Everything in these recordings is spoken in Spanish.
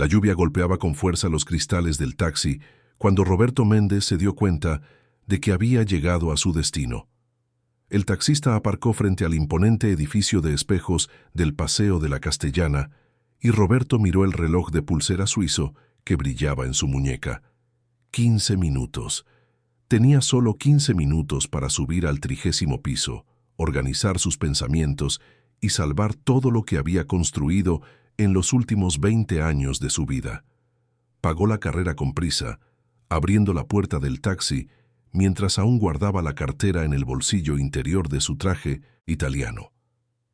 La lluvia golpeaba con fuerza los cristales del taxi cuando Roberto Méndez se dio cuenta de que había llegado a su destino. El taxista aparcó frente al imponente edificio de espejos del Paseo de la Castellana y Roberto miró el reloj de pulsera suizo que brillaba en su muñeca. 15 minutos. Tenía solo 15 minutos para subir al 30º piso, organizar sus pensamientos y salvar todo lo que había construido en los últimos 20 años de su vida. Pagó la carrera con prisa, abriendo la puerta del taxi mientras aún guardaba la cartera en el bolsillo interior de su traje italiano.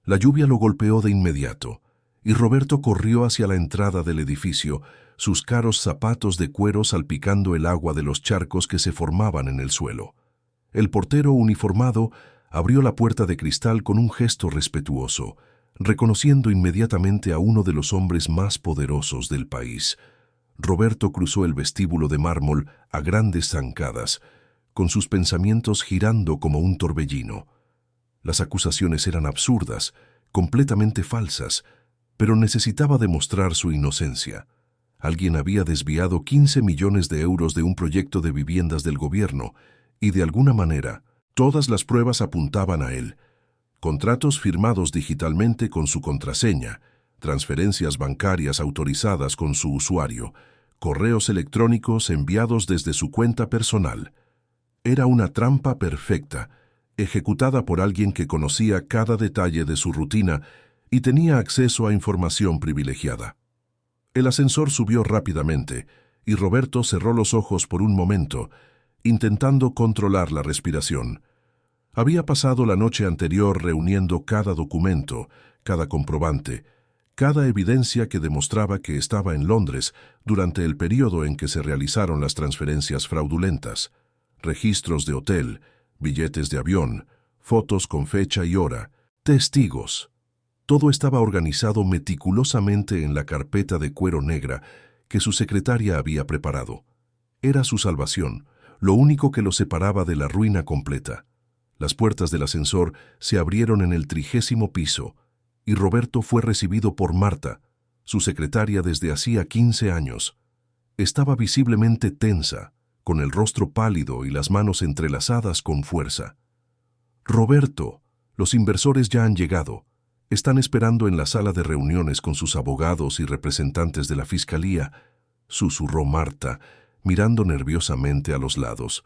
La lluvia lo golpeó de inmediato, y Roberto corrió hacia la entrada del edificio, sus caros zapatos de cuero salpicando el agua de los charcos que se formaban en el suelo. El portero uniformado abrió la puerta de cristal con un gesto respetuoso, reconociendo inmediatamente a uno de los hombres más poderosos del país. Roberto cruzó el vestíbulo de mármol a grandes zancadas, con sus pensamientos girando como un torbellino. Las acusaciones eran absurdas, completamente falsas, pero necesitaba demostrar su inocencia. Alguien había desviado 15 millones de euros de un proyecto de viviendas del gobierno, y de alguna manera, todas las pruebas apuntaban a él. Contratos firmados digitalmente con su contraseña, transferencias bancarias autorizadas con su usuario, correos electrónicos enviados desde su cuenta personal. Era una trampa perfecta, ejecutada por alguien que conocía cada detalle de su rutina y tenía acceso a información privilegiada. El ascensor subió rápidamente y Roberto cerró los ojos por un momento, intentando controlar la respiración. Había pasado la noche anterior reuniendo cada documento, cada comprobante, cada evidencia que demostraba que estaba en Londres durante el periodo en que se realizaron las transferencias fraudulentas. Registros de hotel, billetes de avión, fotos con fecha y hora, testigos. Todo estaba organizado meticulosamente en la carpeta de cuero negra que su secretaria había preparado. Era su salvación, lo único que lo separaba de la ruina completa. Las puertas del ascensor se abrieron en el 30º piso, y Roberto fue recibido por Marta, su secretaria desde hacía 15 años. Estaba visiblemente tensa, con el rostro pálido y las manos entrelazadas con fuerza. «Roberto, los inversores ya han llegado. Están esperando en la sala de reuniones con sus abogados y representantes de la fiscalía», susurró Marta, mirando nerviosamente a los lados.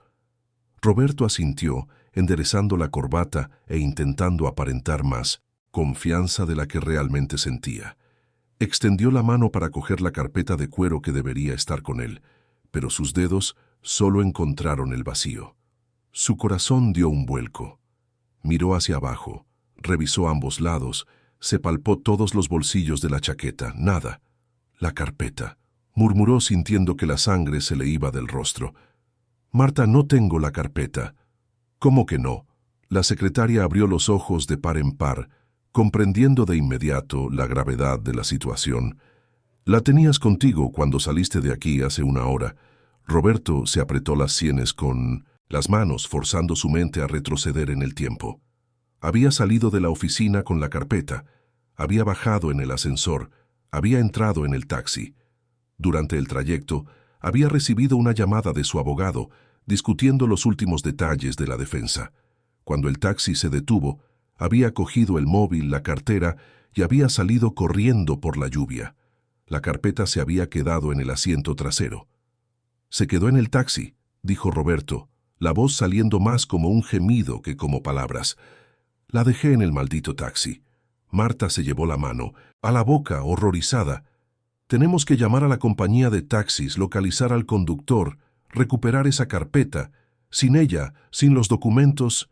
Roberto asintió, enderezando la corbata e intentando aparentar más confianza de la que realmente sentía. Extendió la mano para coger la carpeta de cuero que debería estar con él, pero sus dedos solo encontraron el vacío. Su corazón dio un vuelco. Miró hacia abajo, revisó ambos lados, se palpó todos los bolsillos de la chaqueta. Nada. La carpeta, murmuró sintiendo que la sangre se le iba del rostro. «Marta, no tengo la carpeta». «¿Cómo que no?». La secretaria abrió los ojos de par en par, comprendiendo de inmediato la gravedad de la situación. «La tenías contigo cuando saliste de aquí hace una hora». Roberto se apretó las sienes con las manos, forzando su mente a retroceder en el tiempo. Había salido de la oficina con la carpeta, había bajado en el ascensor, había entrado en el taxi. Durante el trayecto, había recibido una llamada de su abogado, discutiendo los últimos detalles de la defensa. Cuando el taxi se detuvo, había cogido el móvil, la cartera y había salido corriendo por la lluvia. La carpeta se había quedado en el asiento trasero. «Se quedó en el taxi», dijo Roberto, la voz saliendo más como un gemido que como palabras. «La dejé en el maldito taxi». Marta se llevó la mano a la boca, horrorizada. «Tenemos que llamar a la compañía de taxis, localizar al conductor, recuperar esa carpeta. Sin ella, sin los documentos,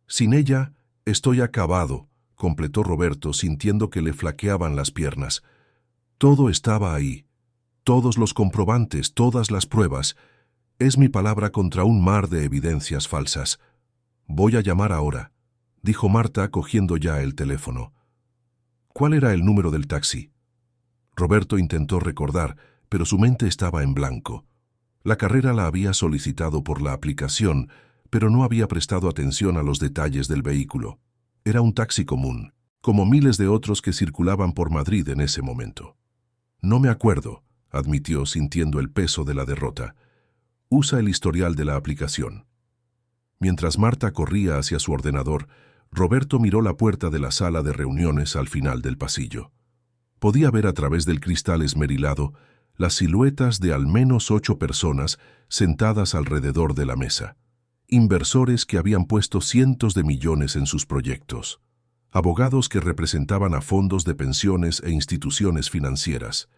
sin ella, estoy acabado», completó Roberto, sintiendo que le flaqueaban las piernas. Todo estaba ahí. Todos los comprobantes, todas las pruebas. Es mi palabra contra un mar de evidencias falsas. «Voy a llamar ahora», dijo Marta, cogiendo ya el teléfono. «¿Cuál era el número del taxi?» Roberto intentó recordar, pero su mente estaba en blanco. La carrera la había solicitado por la aplicación, pero no había prestado atención a los detalles del vehículo. Era un taxi común, como miles de otros que circulaban por Madrid en ese momento. «No me acuerdo», admitió sintiendo el peso de la derrota. Usa el historial de la aplicación. Mientras Marta corría hacia su ordenador, Roberto miró la puerta de la sala de reuniones al final del pasillo. Podía ver a través del cristal esmerilado las siluetas de al menos 8 personas sentadas alrededor de la mesa. Inversores que habían puesto cientos de millones en sus proyectos. Abogados que representaban a fondos de pensiones e instituciones financieras.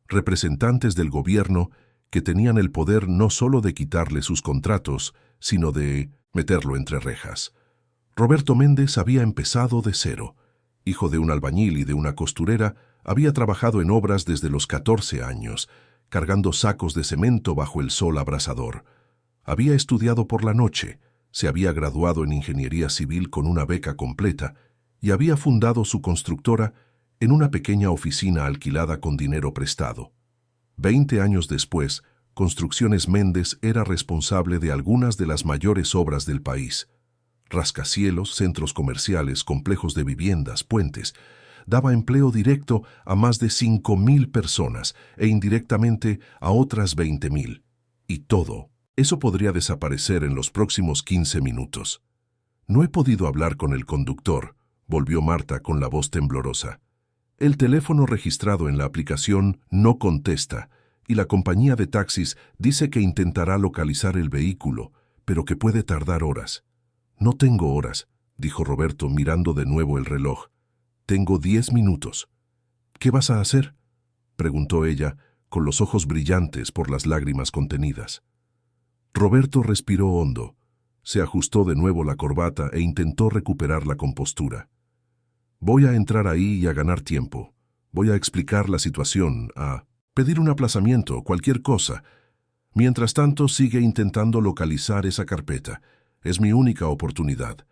Representantes del gobierno que tenían el poder no solo de quitarle sus contratos, sino de meterlo entre rejas. Roberto Méndez había empezado de cero. Hijo de un albañil y de una costurera, había trabajado en obras desde los 14 años, cargando sacos de cemento bajo el sol abrasador. Había estudiado por la noche, se había graduado en ingeniería civil con una beca completa y había fundado su constructora en una pequeña oficina alquilada con dinero prestado. 20 años después, Construcciones Méndez era responsable de algunas de las mayores obras del país. Rascacielos, centros comerciales, complejos de viviendas, puentes. Daba empleo directo a más de 5.000 personas e indirectamente a otras 20.000. Y todo eso podría desaparecer en los próximos 15 minutos. No he podido hablar con el conductor, volvió Marta con la voz temblorosa. El teléfono registrado en la aplicación no contesta y la compañía de taxis dice que intentará localizar el vehículo, pero que puede tardar horas. No tengo horas, dijo Roberto mirando de nuevo el reloj. Tengo 10 minutos. ¿Qué vas a hacer?, preguntó ella, con los ojos brillantes por las lágrimas contenidas. Roberto respiró hondo, se ajustó de nuevo la corbata e intentó recuperar la compostura. Voy a entrar ahí y a ganar tiempo. Voy a explicar la situación, a pedir un aplazamiento, cualquier cosa. Mientras tanto, sigue intentando localizar esa carpeta. Es mi única oportunidad.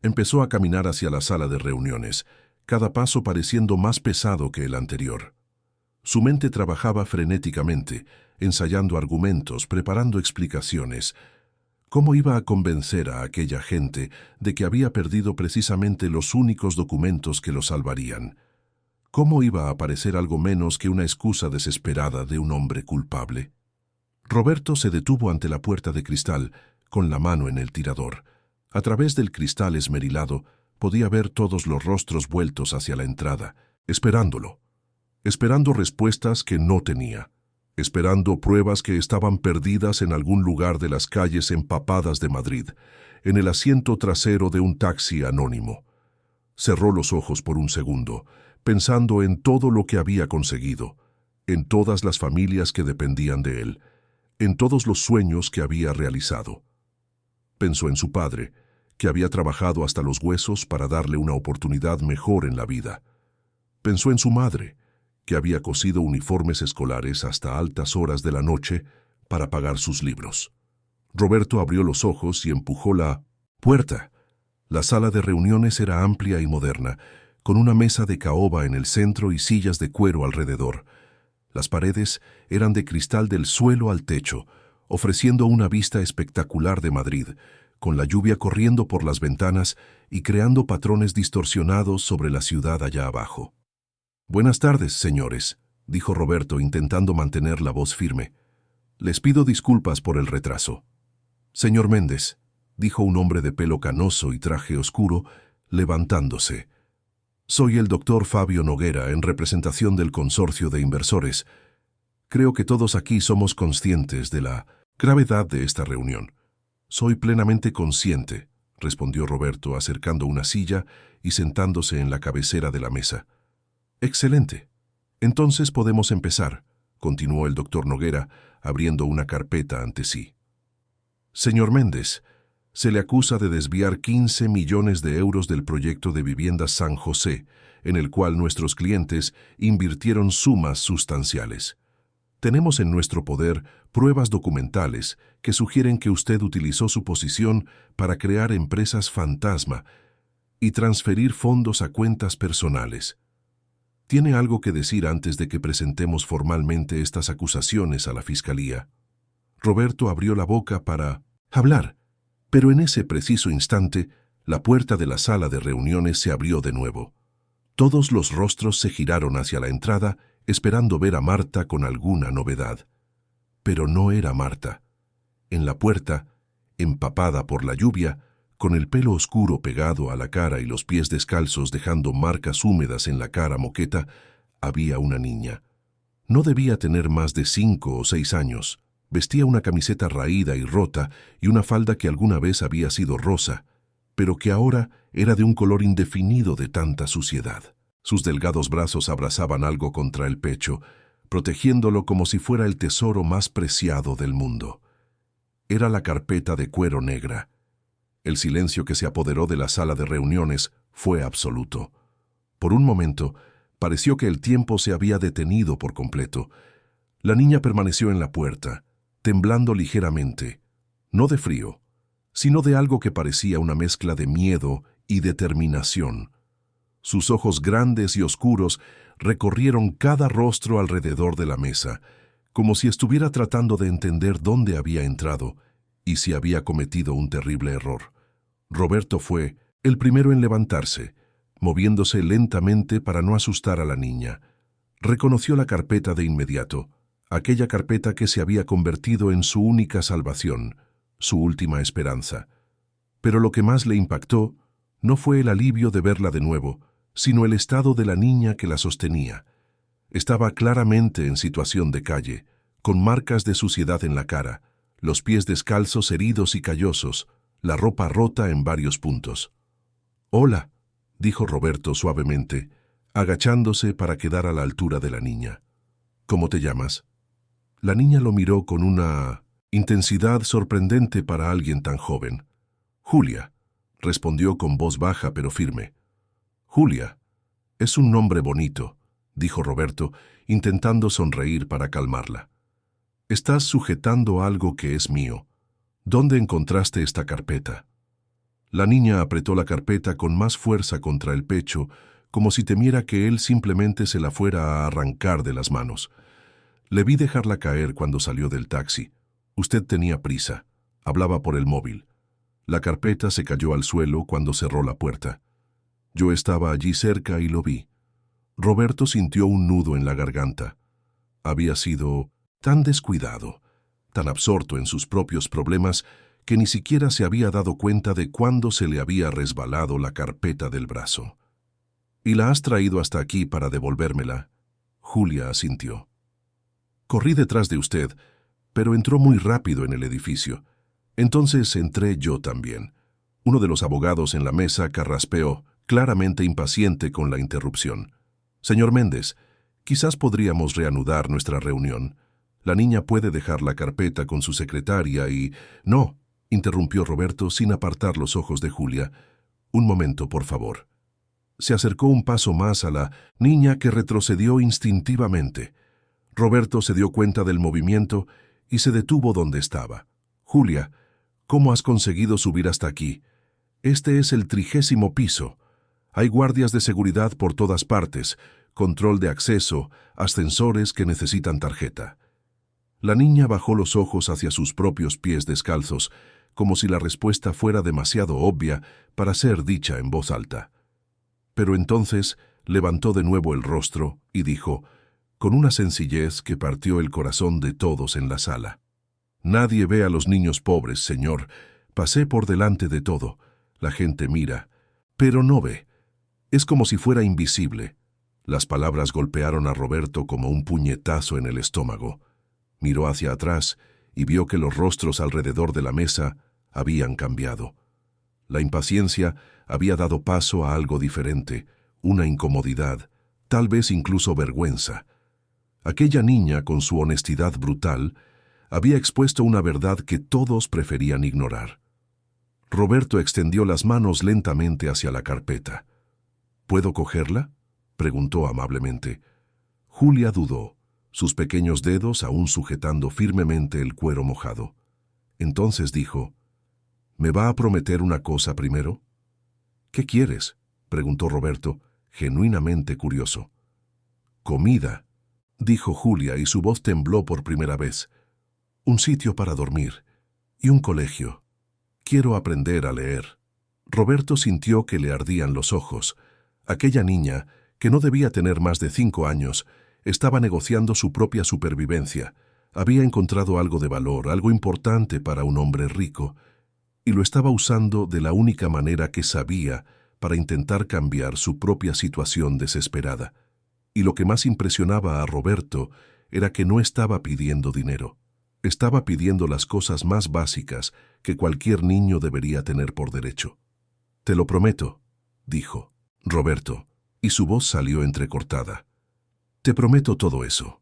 Empezó a caminar hacia la sala de reuniones, cada paso pareciendo más pesado que el anterior. Su mente trabajaba frenéticamente, ensayando argumentos, preparando explicaciones. ¿Cómo iba a convencer a aquella gente de que había perdido precisamente los únicos documentos que lo salvarían? ¿Cómo iba a aparecer algo menos que una excusa desesperada de un hombre culpable? Roberto se detuvo ante la puerta de cristal, con la mano en el tirador. A través del cristal esmerilado podía ver todos los rostros vueltos hacia la entrada, esperándolo. Esperando respuestas que no tenía. Esperando pruebas que estaban perdidas en algún lugar de las calles empapadas de Madrid, en el asiento trasero de un taxi anónimo. Cerró los ojos por un segundo, pensando en todo lo que había conseguido, en todas las familias que dependían de él, en todos los sueños que había realizado. Pensó en su padre, que había trabajado hasta los huesos para darle una oportunidad mejor en la vida. Pensó en su madre, que había cosido uniformes escolares hasta altas horas de la noche para pagar sus libros. Roberto abrió los ojos y empujó la puerta. La sala de reuniones era amplia y moderna, con una mesa de caoba en el centro y sillas de cuero alrededor. Las paredes eran de cristal del suelo al techo, ofreciendo una vista espectacular de Madrid, con la lluvia corriendo por las ventanas y creando patrones distorsionados sobre la ciudad allá abajo. «Buenas tardes, señores», dijo Roberto intentando mantener la voz firme. «Les pido disculpas por el retraso». «Señor Méndez», dijo un hombre de pelo canoso y traje oscuro, levantándose. «Soy el doctor Fabio Noguera, en representación del consorcio de inversores. Creo que todos aquí somos conscientes de la gravedad de esta reunión». «Soy plenamente consciente», respondió Roberto, acercando una silla y sentándose en la cabecera de la mesa. «Excelente. Entonces podemos empezar», continuó el doctor Noguera, abriendo una carpeta ante sí. «Señor Méndez, se le acusa de desviar 15 millones de euros del proyecto de viviendas San José, en el cual nuestros clientes invirtieron sumas sustanciales. Tenemos en nuestro poder pruebas documentales que sugieren que usted utilizó su posición para crear empresas fantasma y transferir fondos a cuentas personales. ¿Tiene algo que decir antes de que presentemos formalmente estas acusaciones a la Fiscalía?» Roberto abrió la boca para hablar, pero en ese preciso instante la puerta de la sala de reuniones se abrió de nuevo. Todos los rostros se giraron hacia la entrada esperando ver a Marta con alguna novedad. Pero no era Marta. En la puerta, empapada por la lluvia, con el pelo oscuro pegado a la cara y los pies descalzos dejando marcas húmedas en la cara moqueta, había una niña. No debía tener más de 5 o 6 años. Vestía una camiseta raída y rota y una falda que alguna vez había sido rosa, pero que ahora era de un color indefinido de tanta suciedad. Sus delgados brazos abrazaban algo contra el pecho, protegiéndolo como si fuera el tesoro más preciado del mundo. Era la carpeta de cuero negra. El silencio que se apoderó de la sala de reuniones fue absoluto. Por un momento, pareció que el tiempo se había detenido por completo. La niña permaneció en la puerta, temblando ligeramente, no de frío, sino de algo que parecía una mezcla de miedo y determinación. Sus ojos grandes y oscuros recorrieron cada rostro alrededor de la mesa, como si estuviera tratando de entender dónde había entrado y si había cometido un terrible error. Roberto fue el primero en levantarse, moviéndose lentamente para no asustar a la niña. Reconoció la carpeta de inmediato, aquella carpeta que se había convertido en su única salvación, su última esperanza. Pero lo que más le impactó no fue el alivio de verla de nuevo, sino el estado de la niña que la sostenía. Estaba claramente en situación de calle, con marcas de suciedad en la cara, los pies descalzos heridos y callosos, la ropa rota en varios puntos. «Hola», dijo Roberto suavemente, agachándose para quedar a la altura de la niña. «¿Cómo te llamas?» La niña lo miró con una intensidad sorprendente para alguien tan joven. «Julia», respondió con voz baja pero firme. «Julia, es un nombre bonito», dijo Roberto, intentando sonreír para calmarla. «Estás sujetando algo que es mío. ¿Dónde encontraste esta carpeta?» La niña apretó la carpeta con más fuerza contra el pecho, como si temiera que él simplemente se la fuera a arrancar de las manos. «Le vi dejarla caer cuando salió del taxi. Usted tenía prisa. Hablaba por el móvil. La carpeta se cayó al suelo cuando cerró la puerta. Yo estaba allí cerca y lo vi». Roberto sintió un nudo en la garganta. Había sido tan descuidado, tan absorto en sus propios problemas, que ni siquiera se había dado cuenta de cuándo se le había resbalado la carpeta del brazo. «¿Y la has traído hasta aquí para devolvérmela?» Julia asintió. «Corrí detrás de usted, pero entró muy rápido en el edificio. Entonces entré yo también». Uno de los abogados en la mesa carraspeó, claramente impaciente con la interrupción. «Señor Méndez, quizás podríamos reanudar nuestra reunión. La niña puede dejar la carpeta con su secretaria y...» «No», interrumpió Roberto sin apartar los ojos de Julia. «Un momento, por favor». Se acercó un paso más a la niña, que retrocedió instintivamente. Roberto se dio cuenta del movimiento y se detuvo donde estaba. «Julia, ¿cómo has conseguido subir hasta aquí? Este es el 30º piso. Hay guardias de seguridad por todas partes, control de acceso, ascensores que necesitan tarjeta». La niña bajó los ojos hacia sus propios pies descalzos, como si la respuesta fuera demasiado obvia para ser dicha en voz alta. Pero entonces levantó de nuevo el rostro y dijo, con una sencillez que partió el corazón de todos en la sala: «Nadie ve a los niños pobres, señor. Pasé por delante de todo. La gente mira, pero no ve. Es como si fuera invisible». Las palabras golpearon a Roberto como un puñetazo en el estómago. Miró hacia atrás y vio que los rostros alrededor de la mesa habían cambiado. La impaciencia había dado paso a algo diferente, una incomodidad, tal vez incluso vergüenza. Aquella niña, con su honestidad brutal, había expuesto una verdad que todos preferían ignorar. Roberto extendió las manos lentamente hacia la carpeta. «¿Puedo cogerla?», preguntó amablemente. Julia dudó, sus pequeños dedos aún sujetando firmemente el cuero mojado. Entonces dijo, «¿Me va a prometer una cosa primero?» «¿Qué quieres?», preguntó Roberto, genuinamente curioso. «Comida», dijo Julia, y su voz tembló por primera vez. «Un sitio para dormir y un colegio. Quiero aprender a leer». Roberto sintió que le ardían los ojos. Aquella niña, que no debía tener más de 5 años, Estaba negociando su propia supervivencia. Había encontrado algo de valor, algo importante para un hombre rico, y lo estaba usando de la única manera que sabía para intentar cambiar su propia situación desesperada. Y lo que más impresionaba a Roberto era que no estaba pidiendo dinero. Estaba pidiendo las cosas más básicas que cualquier niño debería tener por derecho. «Te lo prometo», dijo Roberto, y su voz salió entrecortada. «Te prometo todo eso.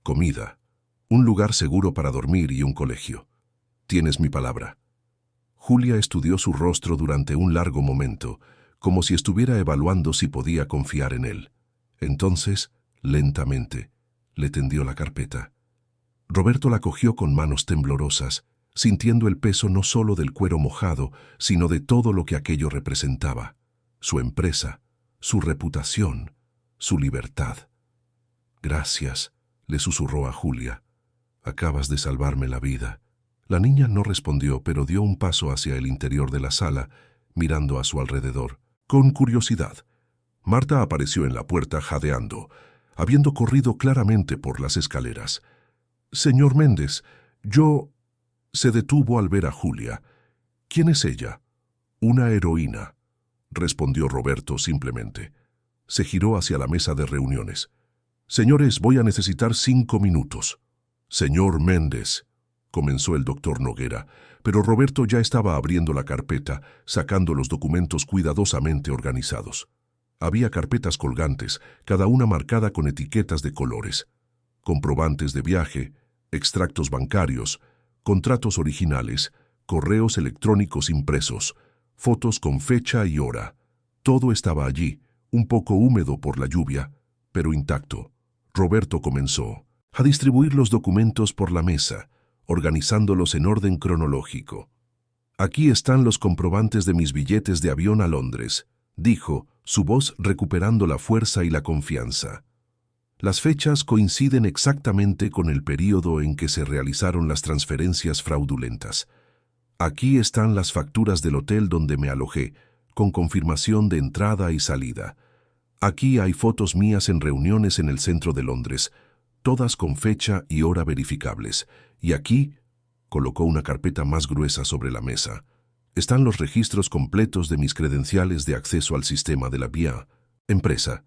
Comida, un lugar seguro para dormir y un colegio. Tienes mi palabra». Julia estudió su rostro durante un largo momento, como si estuviera evaluando si podía confiar en él. Entonces, lentamente, le tendió la carpeta. Roberto la cogió con manos temblorosas, sintiendo el peso no solo del cuero mojado, sino de todo lo que aquello representaba: su empresa, su reputación, su libertad. «Gracias», le susurró a Julia. «Acabas de salvarme la vida». La niña no respondió, pero dio un paso hacia el interior de la sala, mirando a su alrededor, con curiosidad. Marta apareció en la puerta jadeando, habiendo corrido claramente por las escaleras. «Señor Méndez, yo...» Se detuvo al ver a Julia. «¿Quién es ella?» «Una heroína», respondió Roberto simplemente. Se giró hacia la mesa de reuniones. «Señores, voy a necesitar 5 minutos». «Señor Méndez», comenzó el doctor Noguera, pero Roberto ya estaba abriendo la carpeta, sacando los documentos cuidadosamente organizados. Había carpetas colgantes, cada una marcada con etiquetas de colores: comprobantes de viaje, extractos bancarios, contratos originales, correos electrónicos impresos, fotos con fecha y hora. Todo estaba allí, un poco húmedo por la lluvia, pero intacto. Roberto comenzó a distribuir los documentos por la mesa, organizándolos en orden cronológico. «Aquí están los comprobantes de mis billetes de avión a Londres», dijo, su voz recuperando la fuerza y la confianza. «Las fechas coinciden exactamente con el período en que se realizaron las transferencias fraudulentas. Aquí están las facturas del hotel donde me alojé, con confirmación de entrada y salida. Aquí hay fotos mías en reuniones en el centro de Londres, todas con fecha y hora verificables. Y aquí», colocó una carpeta más gruesa sobre la mesa, «están los registros completos de mis credenciales de acceso al sistema de la vía empresa.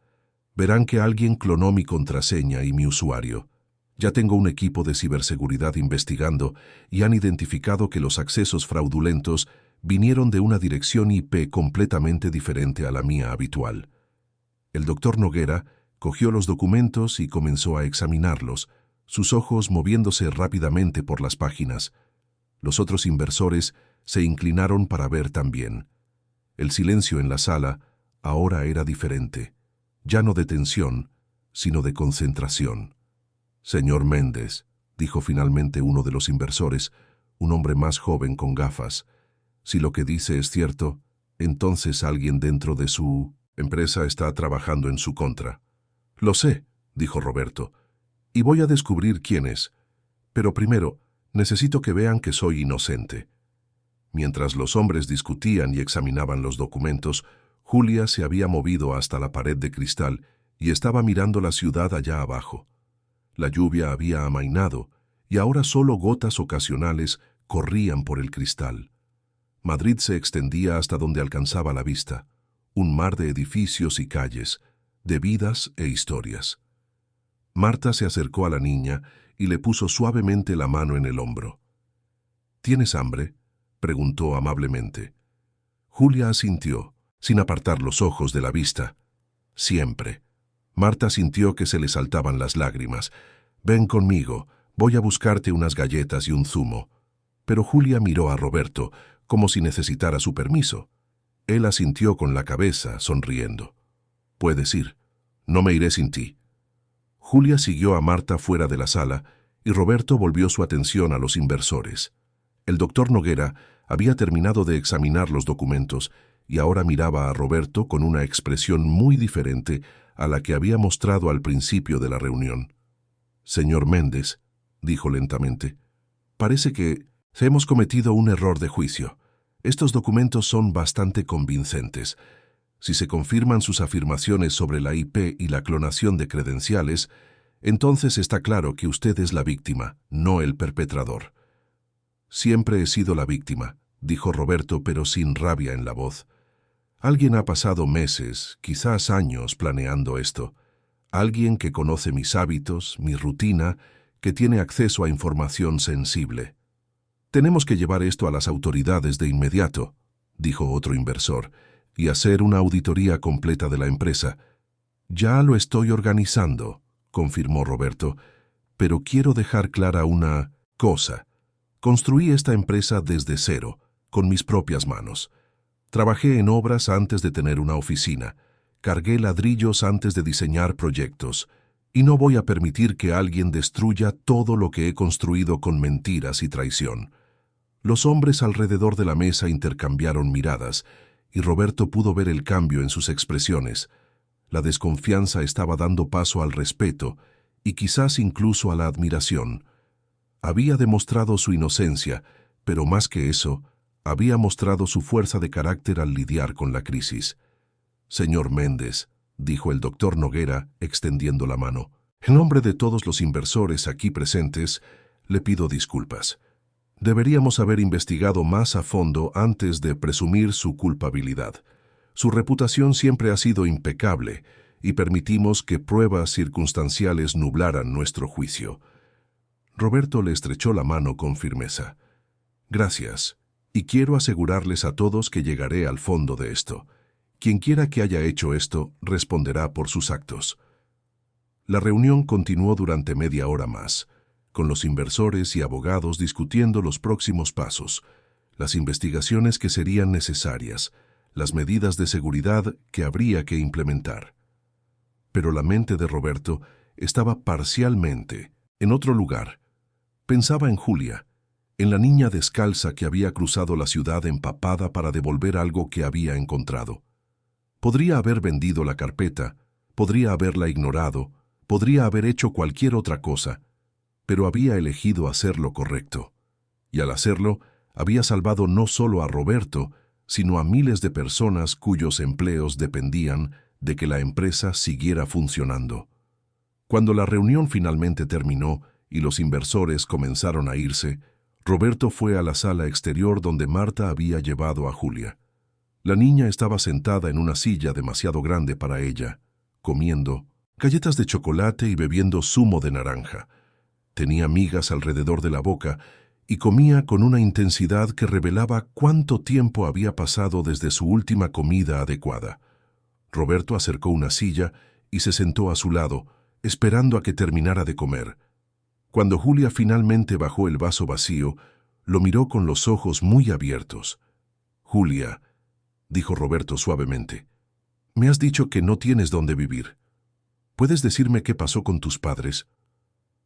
Verán que alguien clonó mi contraseña y mi usuario. Ya tengo un equipo de ciberseguridad investigando y han identificado que los accesos fraudulentos vinieron de una dirección IP completamente diferente a la mía habitual». El doctor Noguera cogió los documentos y comenzó a examinarlos, sus ojos moviéndose rápidamente por las páginas. Los otros inversores se inclinaron para ver también. El silencio en la sala ahora era diferente, ya no de tensión, sino de concentración. «Señor Méndez», dijo finalmente uno de los inversores, un hombre más joven con gafas, «si lo que dice es cierto, entonces alguien dentro de su empresa está trabajando en su contra». «Lo sé», dijo Roberto, «y voy a descubrir quién es. Pero primero, necesito que vean que soy inocente». Mientras los hombres discutían y examinaban los documentos, Julia se había movido hasta la pared de cristal y estaba mirando la ciudad allá abajo. La lluvia había amainado y ahora solo gotas ocasionales corrían por el cristal. Madrid se extendía hasta donde alcanzaba la vista, un mar de edificios y calles, de vidas e historias. Marta se acercó a la niña y le puso suavemente la mano en el hombro. «¿Tienes hambre?», preguntó amablemente. Julia asintió, sin apartar los ojos de la vista. «Siempre». Marta sintió que se le saltaban las lágrimas. «Ven conmigo, voy a buscarte unas galletas y un zumo». Pero Julia miró a Roberto, como si necesitara su permiso. Él asintió con la cabeza, sonriendo. «Puedes ir. No me iré sin ti». Julia siguió a Marta fuera de la sala y Roberto volvió su atención a los inversores. El doctor Noguera había terminado de examinar los documentos y ahora miraba a Roberto con una expresión muy diferente a la que había mostrado al principio de la reunión. «Señor Méndez», dijo lentamente, «parece que hemos cometido un error de juicio. Estos documentos son bastante convincentes. Si se confirman sus afirmaciones sobre la IP y la clonación de credenciales, Entonces está claro que usted es la víctima, no el perpetrador. Siempre he sido la víctima, dijo Roberto, pero sin rabia en la voz. Alguien ha pasado meses, quizás años, planeando esto. Alguien que conoce mis hábitos, mi rutina, que tiene acceso a información sensible. Tenemos que llevar esto a las autoridades de inmediato, dijo otro inversor, y hacer una auditoría completa de la empresa. Ya lo estoy organizando, confirmó Roberto, pero quiero dejar clara una cosa. Construí esta empresa desde cero, con mis propias manos. Trabajé en obras antes de tener una oficina. Cargué ladrillos antes de diseñar proyectos. Y no voy a permitir que alguien destruya todo lo que he construido con mentiras y traición. Los hombres alrededor de la mesa intercambiaron miradas, y Roberto pudo ver el cambio en sus expresiones. La desconfianza estaba dando paso al respeto, y quizás incluso a la admiración. Había demostrado su inocencia, pero más que eso, había mostrado su fuerza de carácter al lidiar con la crisis. «Señor Méndez», dijo el doctor Noguera, extendiendo la mano, «en nombre de todos los inversores aquí presentes, le pido disculpas. Deberíamos haber investigado más a fondo antes de presumir su culpabilidad. Su reputación siempre ha sido impecable y permitimos que pruebas circunstanciales nublaran nuestro juicio». Roberto le estrechó la mano con firmeza. «Gracias, y quiero asegurarles a todos que llegaré al fondo de esto. Quien quiera que haya hecho esto responderá por sus actos». La reunión continuó durante media hora más, con los inversores y abogados discutiendo los próximos pasos, las investigaciones que serían necesarias, las medidas de seguridad que habría que implementar. Pero la mente de Roberto estaba parcialmente en otro lugar. Pensaba en Julia, en la niña descalza que había cruzado la ciudad empapada para devolver algo que había encontrado. Podría haber vendido la carpeta, podría haberla ignorado, podría haber hecho cualquier otra cosa, pero había elegido hacer lo correcto. Y al hacerlo, había salvado no solo a Roberto, sino a miles de personas cuyos empleos dependían de que la empresa siguiera funcionando. Cuando la reunión finalmente terminó y los inversores comenzaron a irse, Roberto fue a la sala exterior donde Marta había llevado a Julia. La niña estaba sentada en una silla demasiado grande para ella, comiendo galletas de chocolate y bebiendo zumo de naranja. Tenía migas alrededor de la boca y comía con una intensidad que revelaba cuánto tiempo había pasado desde su última comida adecuada. Roberto acercó una silla y se sentó a su lado, esperando a que terminara de comer. Cuando Julia finalmente bajó el vaso vacío, lo miró con los ojos muy abiertos. «Julia», dijo Roberto suavemente, «me has dicho que no tienes dónde vivir. ¿Puedes decirme qué pasó con tus padres?»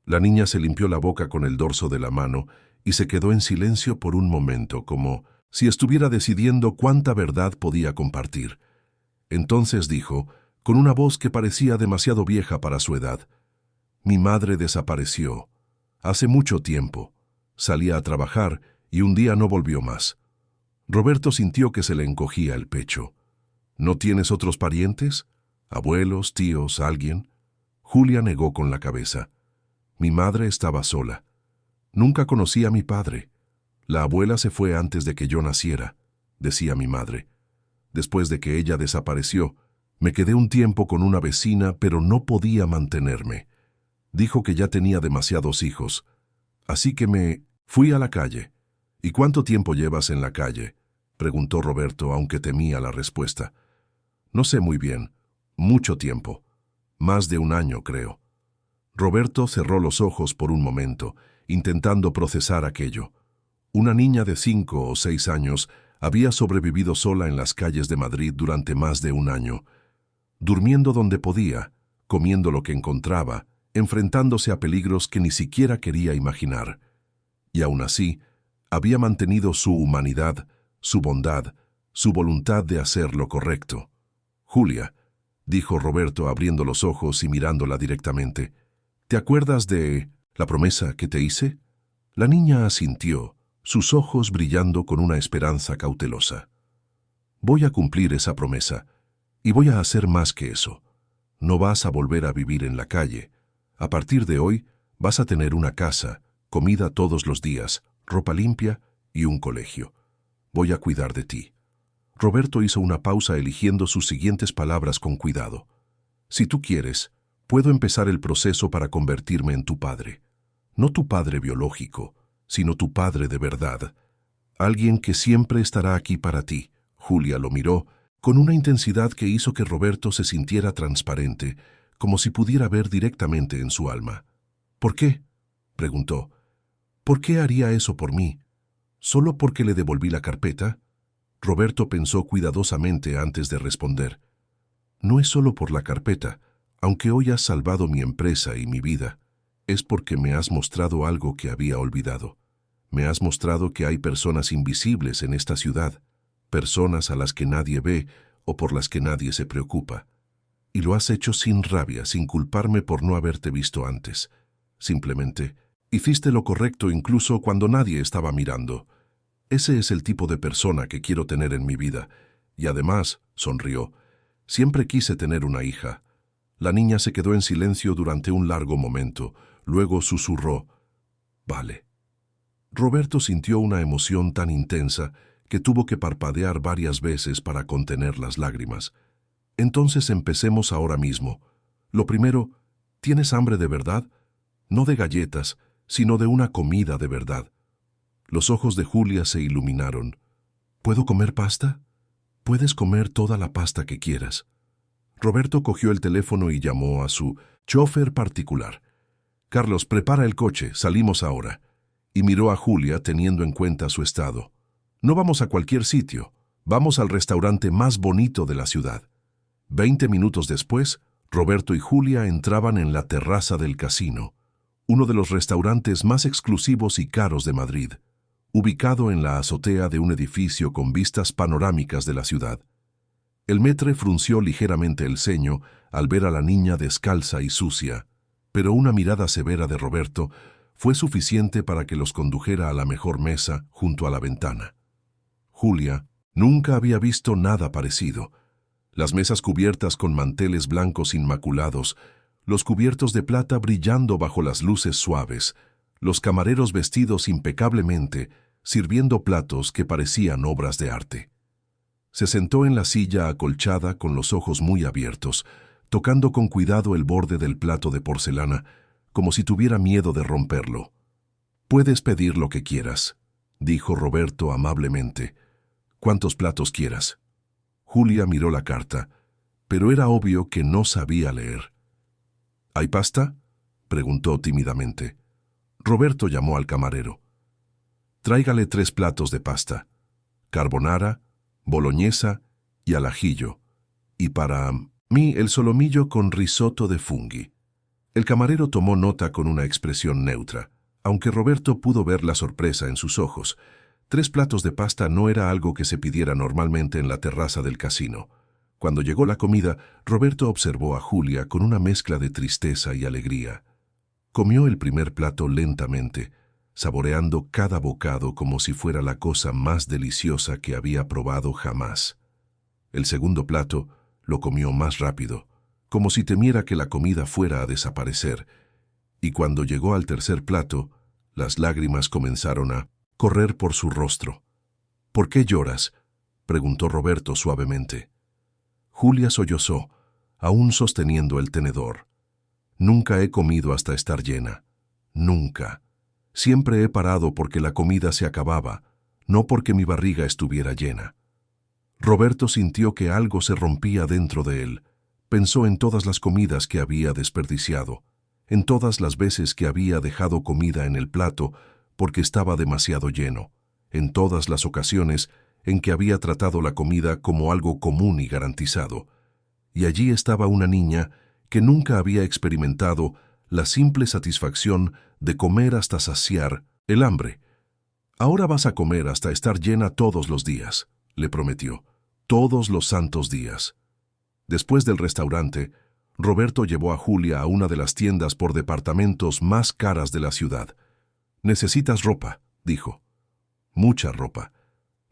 La niña se limpió la boca con el dorso de la mano y se quedó en silencio por un momento, como si estuviera decidiendo cuánta verdad podía compartir. Entonces dijo, con una voz que parecía demasiado vieja para su edad, «Mi madre desapareció. Hace mucho tiempo. Salía a trabajar y un día no volvió más». Roberto sintió que se le encogía el pecho. «¿No tienes otros parientes? ¿Abuelos, tíos, alguien?» Julia negó con la cabeza. «Mi madre estaba sola. Nunca conocí a mi padre. La abuela se fue antes de que yo naciera», decía mi madre. «Después de que ella desapareció, me quedé un tiempo con una vecina, pero no podía mantenerme. Dijo que ya tenía demasiados hijos. Así que me fui a la calle». «¿Y cuánto tiempo llevas en la calle?», preguntó Roberto, aunque temía la respuesta. «No sé muy bien. Mucho tiempo. Más de un año, creo». Roberto cerró los ojos por un momento, intentando procesar aquello. Una niña de 5 o 6 años había sobrevivido sola en las calles de Madrid durante más de un año, durmiendo donde podía, comiendo lo que encontraba, enfrentándose a peligros que ni siquiera quería imaginar. Y aún así, había mantenido su humanidad, su bondad, su voluntad de hacer lo correcto. «Julia», dijo Roberto abriendo los ojos y mirándola directamente, «¿te acuerdas de la promesa que te hice?» La niña asintió, sus ojos brillando con una esperanza cautelosa. «Voy a cumplir esa promesa, y voy a hacer más que eso. No vas a volver a vivir en la calle. A partir de hoy, vas a tener una casa, comida todos los días, ropa limpia y un colegio. Voy a cuidar de ti. Roberto hizo una pausa eligiendo sus siguientes palabras con cuidado. Si tú quieres, puedo empezar el proceso para convertirme en tu padre. No tu padre biológico, sino tu padre de verdad. Alguien que siempre estará aquí para ti. Julia lo miró con una intensidad que hizo que Roberto se sintiera transparente, como si pudiera ver directamente en su alma. ¿Por qué?, preguntó. ¿Por qué haría eso por mí? ¿Solo porque le devolví la carpeta? Roberto pensó cuidadosamente antes de responder. No es solo por la carpeta, aunque hoy has salvado mi empresa y mi vida. Es porque me has mostrado algo que había olvidado. Me has mostrado que hay personas invisibles en esta ciudad, personas a las que nadie ve o por las que nadie se preocupa. Y lo has hecho sin rabia, sin culparme por no haberte visto antes. Simplemente, hiciste lo correcto incluso cuando nadie estaba mirando. Ese es el tipo de persona que quiero tener en mi vida. Y además, sonrió, siempre quise tener una hija. La niña se quedó en silencio durante un largo momento. Luego susurró, «Vale». Roberto sintió una emoción tan intensa que tuvo que parpadear varias veces para contener las lágrimas. Entonces empecemos ahora mismo. Lo primero, ¿tienes hambre de verdad? No de galletas, sino de una comida de verdad. Los ojos de Julia se iluminaron. ¿Puedo comer pasta? Puedes comer toda la pasta que quieras. Roberto cogió el teléfono y llamó a su chofer particular. «Carlos, prepara el coche, salimos ahora». Y miró a Julia teniendo en cuenta su estado. «No vamos a cualquier sitio, vamos al restaurante más bonito de la ciudad». 20 minutos después, Roberto y Julia entraban en la terraza del casino, uno de los restaurantes más exclusivos y caros de Madrid, ubicado en la azotea de un edificio con vistas panorámicas de la ciudad. El maître frunció ligeramente el ceño al ver a la niña descalza y sucia, pero una mirada severa de Roberto fue suficiente para que los condujera a la mejor mesa junto a la ventana. Julia nunca había visto nada parecido. Las mesas cubiertas con manteles blancos inmaculados, los cubiertos de plata brillando bajo las luces suaves, los camareros vestidos impecablemente, sirviendo platos que parecían obras de arte. Se sentó en la silla acolchada con los ojos muy abiertos, tocando con cuidado el borde del plato de porcelana, como si tuviera miedo de romperlo. «Puedes pedir lo que quieras», dijo Roberto amablemente. «¿Cuántos platos quieras?» Julia miró la carta, pero era obvio que no sabía leer. «¿Hay pasta?», preguntó tímidamente. Roberto llamó al camarero. «Tráigale 3 platos de pasta, carbonara, boloñesa y al ajillo, y para mí el solomillo con risotto de funghi». El camarero tomó nota con una expresión neutra, aunque Roberto pudo ver la sorpresa en sus ojos. 3 platos de pasta no era algo que se pidiera normalmente en la terraza del casino. Cuando llegó la comida, Roberto observó a Julia con una mezcla de tristeza y alegría. Comió el primer plato lentamente, saboreando cada bocado como si fuera la cosa más deliciosa que había probado jamás. El segundo plato lo comió más rápido, como si temiera que la comida fuera a desaparecer, y cuando llegó al tercer plato, las lágrimas comenzaron a correr por su rostro. «¿Por qué lloras?», preguntó Roberto suavemente. Julia sollozó, aún sosteniendo el tenedor. «Nunca he comido hasta estar llena. Nunca. Siempre he parado porque la comida se acababa, no porque mi barriga estuviera llena». Roberto sintió que algo se rompía dentro de él. Pensó en todas las comidas que había desperdiciado, en todas las veces que había dejado comida en el plato porque estaba demasiado lleno, en todas las ocasiones en que había tratado la comida como algo común y garantizado. Y allí estaba una niña que nunca había experimentado la simple satisfacción de comer hasta saciar el hambre. «Ahora vas a comer hasta estar llena todos los días», le prometió, «todos los santos días». Después del restaurante, Roberto llevó a Julia a una de las tiendas por departamentos más caras de la ciudad. «Necesitas ropa», dijo. «Mucha ropa».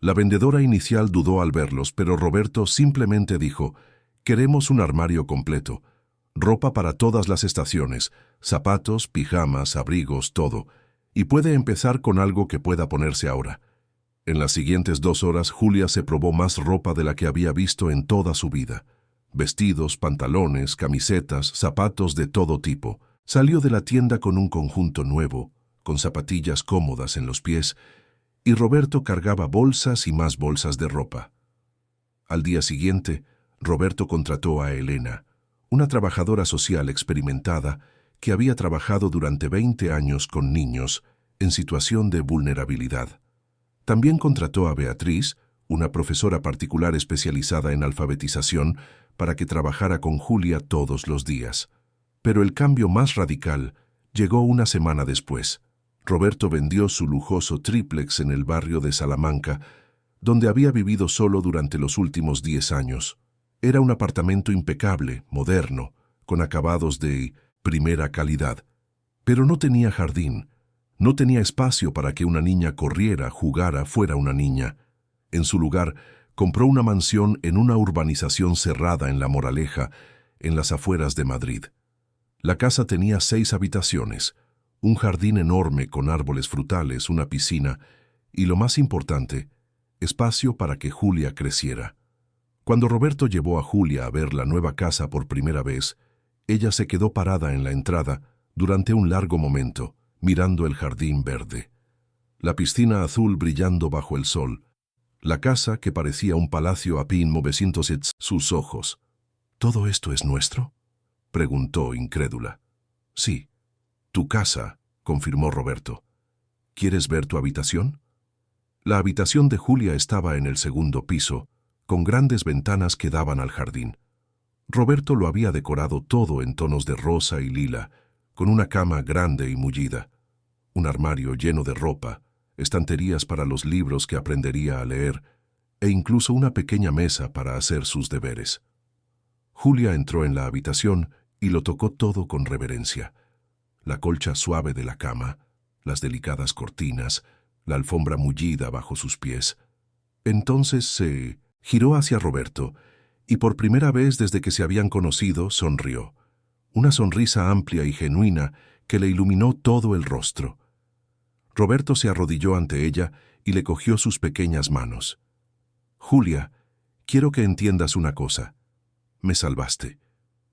La vendedora inicial dudó al verlos, pero Roberto simplemente dijo, «Queremos un armario completo. ropa para todas las estaciones, zapatos, pijamas, abrigos, todo, y puede empezar con algo que pueda ponerse ahora. En las siguientes 2 horas, Julia se probó más ropa de la que había visto en toda su vida. Vestidos, pantalones, camisetas, zapatos de todo tipo. Salió de la tienda con un conjunto nuevo, con zapatillas cómodas en los pies, y Roberto cargaba bolsas y más bolsas de ropa. Al día siguiente, Roberto contrató a Elena, una trabajadora social experimentada que había trabajado durante 20 años con niños en situación de vulnerabilidad. También contrató a Beatriz, una profesora particular especializada en alfabetización, para que trabajara con Julia todos los días. Pero el cambio más radical llegó una semana después. Roberto vendió su lujoso tríplex en el barrio de Salamanca, donde había vivido solo durante los últimos 10 años. Era un apartamento impecable, moderno, con acabados de primera calidad. Pero no tenía jardín, no tenía espacio para que una niña corriera, jugara, fuera una niña. En su lugar, compró una mansión en una urbanización cerrada en La Moraleja, en las afueras de Madrid. La casa tenía 6 habitaciones, un jardín enorme con árboles frutales, una piscina y, lo más importante, espacio para que Julia creciera. Cuando Roberto llevó a Julia a ver la nueva casa por primera vez, ella se quedó parada en la entrada durante un largo momento, mirando el jardín verde. La piscina azul brillando bajo el sol, la casa que parecía un palacio a 1907, sus ojos. ¿Todo esto es nuestro?, preguntó incrédula. Sí, tu casa, confirmó Roberto. ¿Quieres ver tu habitación? La habitación de Julia estaba en el segundo piso, con grandes ventanas que daban al jardín. Roberto lo había decorado todo en tonos de rosa y lila, con una cama grande y mullida, un armario lleno de ropa, estanterías para los libros que aprendería a leer, e incluso una pequeña mesa para hacer sus deberes. Julia entró en la habitación y lo tocó todo con reverencia. La colcha suave de la cama, las delicadas cortinas, la alfombra mullida bajo sus pies. Entonces se giró hacia Roberto y por primera vez desde que se habían conocido sonrió. Una sonrisa amplia y genuina que le iluminó todo el rostro. Roberto se arrodilló ante ella y le cogió sus pequeñas manos. Julia, quiero que entiendas una cosa. Me salvaste.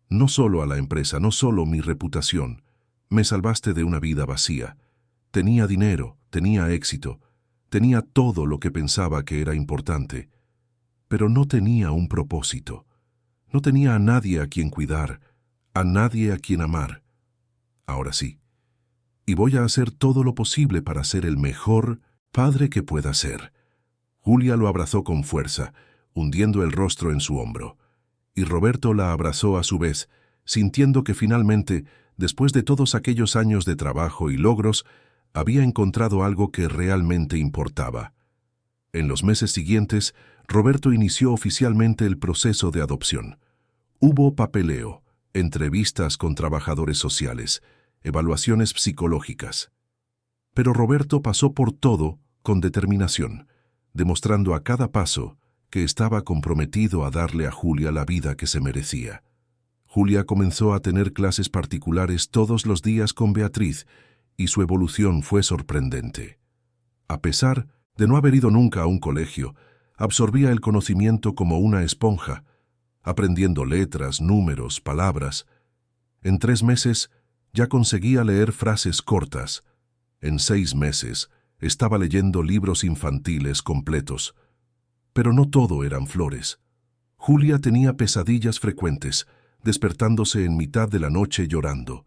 No solo a la empresa, no solo mi reputación. Me salvaste de una vida vacía. Tenía dinero, tenía éxito, tenía todo lo que pensaba que era importante. Pero no tenía un propósito. No tenía a nadie a quien cuidar, a nadie a quien amar. Ahora sí. Y voy a hacer todo lo posible para ser el mejor padre que pueda ser. Julia lo abrazó con fuerza, hundiendo el rostro en su hombro. Y Roberto la abrazó a su vez, sintiendo que finalmente, después de todos aquellos años de trabajo y logros, había encontrado algo que realmente importaba. En los meses siguientes, Roberto inició oficialmente el proceso de adopción. Hubo papeleo, entrevistas con trabajadores sociales, evaluaciones psicológicas. Pero Roberto pasó por todo con determinación, demostrando a cada paso que estaba comprometido a darle a Julia la vida que se merecía. Julia comenzó a tener clases particulares todos los días con Beatriz y su evolución fue sorprendente. A pesar de no haber ido nunca a un colegio, absorbía el conocimiento como una esponja, aprendiendo letras, números, palabras. En 3 meses ya conseguía leer frases cortas. En 6 meses estaba leyendo libros infantiles completos. Pero no todo eran flores. Julia tenía pesadillas frecuentes, despertándose en mitad de la noche llorando.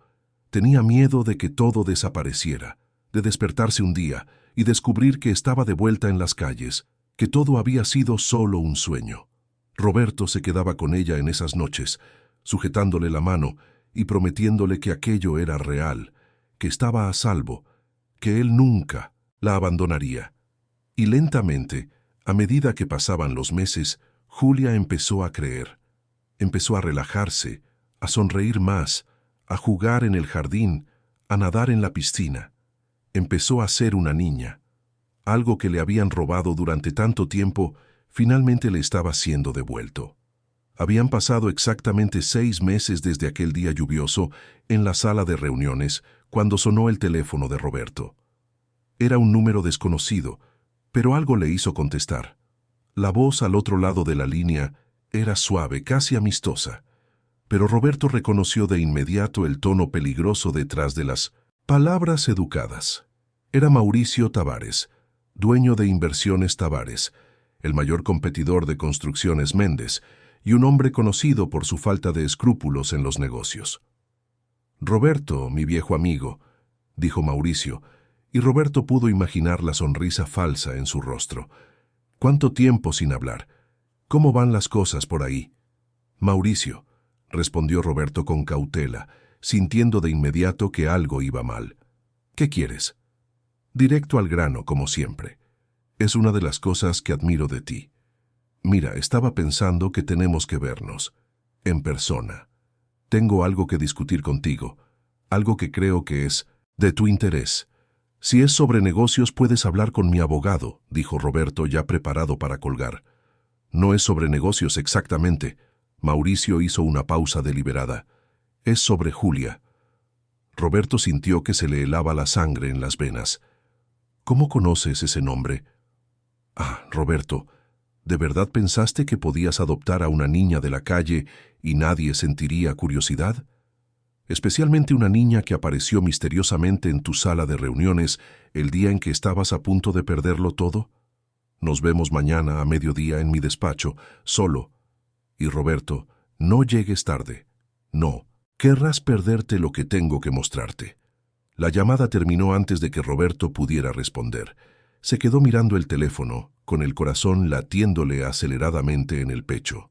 Tenía miedo de que todo desapareciera, de despertarse un día y descubrir que estaba de vuelta en las calles, que todo había sido solo un sueño. Roberto se quedaba con ella en esas noches, sujetándole la mano y prometiéndole que aquello era real, que estaba a salvo, que él nunca la abandonaría. Y lentamente, a medida que pasaban los meses, Julia empezó a creer. Empezó a relajarse, a sonreír más, a jugar en el jardín, a nadar en la piscina. Empezó a ser una niña. Algo que le habían robado durante tanto tiempo finalmente le estaba siendo devuelto. Habían pasado exactamente 6 meses desde aquel día lluvioso en la sala de reuniones cuando sonó el teléfono de Roberto. Era un número desconocido, pero algo le hizo contestar. La voz al otro lado de la línea era suave, casi amistosa, pero Roberto reconoció de inmediato el tono peligroso detrás de las palabras educadas. Era Mauricio Tavares, dueño de Inversiones Tavares, el mayor competidor de Construcciones Méndez, y un hombre conocido por su falta de escrúpulos en los negocios. «Roberto, mi viejo amigo», dijo Mauricio, y Roberto pudo imaginar la sonrisa falsa en su rostro. «¿Cuánto tiempo sin hablar? ¿Cómo van las cosas por ahí?» «Mauricio», respondió Roberto con cautela, sintiendo de inmediato que algo iba mal. «¿Qué quieres?» «Directo al grano, como siempre. Es una de las cosas que admiro de ti. Mira, estaba pensando que tenemos que vernos, en persona. Tengo algo que discutir contigo, algo que creo que es de tu interés. Si es sobre negocios puedes hablar con mi abogado», dijo Roberto ya preparado para colgar. «No es sobre negocios exactamente». Mauricio hizo una pausa deliberada. «Es sobre Julia». Roberto sintió que se le helaba la sangre en las venas. «¿Cómo conoces ese nombre?» «Ah, Roberto, ¿de verdad pensaste que podías adoptar a una niña de la calle y nadie sentiría curiosidad? Especialmente una niña que apareció misteriosamente en tu sala de reuniones el día en que estabas a punto de perderlo todo. Nos vemos mañana a mediodía en mi despacho, solo. Y Roberto, no llegues tarde. No, querrás perderte lo que tengo que mostrarte». La llamada terminó antes de que Roberto pudiera responder. Se quedó mirando el teléfono, con el corazón latiéndole aceleradamente en el pecho.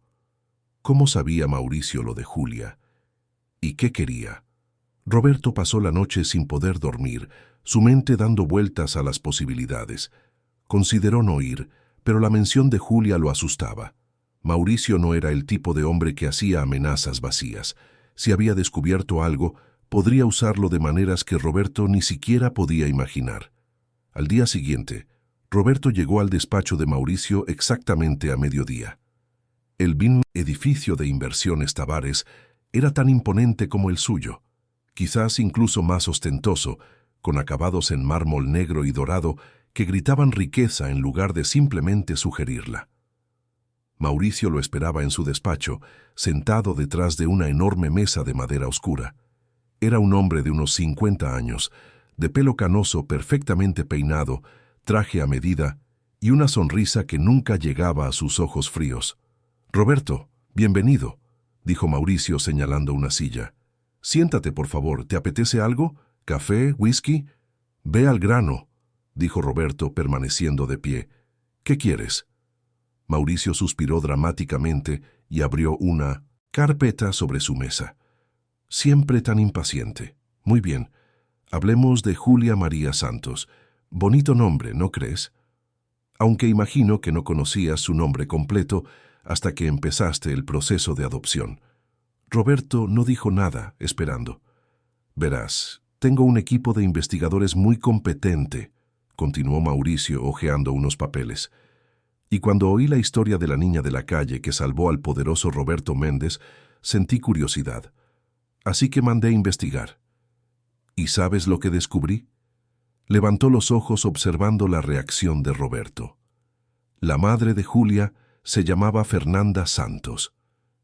¿Cómo sabía Mauricio lo de Julia? ¿Y qué quería? Roberto pasó la noche sin poder dormir, su mente dando vueltas a las posibilidades. Consideró no ir, pero la mención de Julia lo asustaba. Mauricio no era el tipo de hombre que hacía amenazas vacías. Si había descubierto algo, podría usarlo de maneras que Roberto ni siquiera podía imaginar. Al día siguiente, Roberto llegó al despacho de Mauricio exactamente a mediodía. El mismo edificio de Inversiones Tavares era tan imponente como el suyo, quizás incluso más ostentoso, con acabados en mármol negro y dorado que gritaban riqueza en lugar de simplemente sugerirla. Mauricio lo esperaba en su despacho, sentado detrás de una enorme mesa de madera oscura. Era un hombre de unos 50 años, de pelo canoso perfectamente peinado, traje a medida y una sonrisa que nunca llegaba a sus ojos fríos. «Roberto, bienvenido», dijo Mauricio señalando una silla. «Siéntate, por favor. ¿Te apetece algo? ¿Café? ¿Whisky?» «Ve al grano», dijo Roberto permaneciendo de pie. «¿Qué quieres?» Mauricio suspiró dramáticamente y abrió una carpeta sobre su mesa. «Siempre tan impaciente. Muy bien. Hablemos de Julia María Santos. Bonito nombre, ¿no crees? Aunque imagino que no conocías su nombre completo hasta que empezaste el proceso de adopción». Roberto no dijo nada, esperando. «Verás, tengo un equipo de investigadores muy competente», continuó Mauricio hojeando unos papeles. «Y cuando oí la historia de la niña de la calle que salvó al poderoso Roberto Méndez, sentí curiosidad. Así que mandé investigar. ¿Y sabes lo que descubrí?» Levantó los ojos observando la reacción de Roberto. La madre de Julia se llamaba Fernanda Santos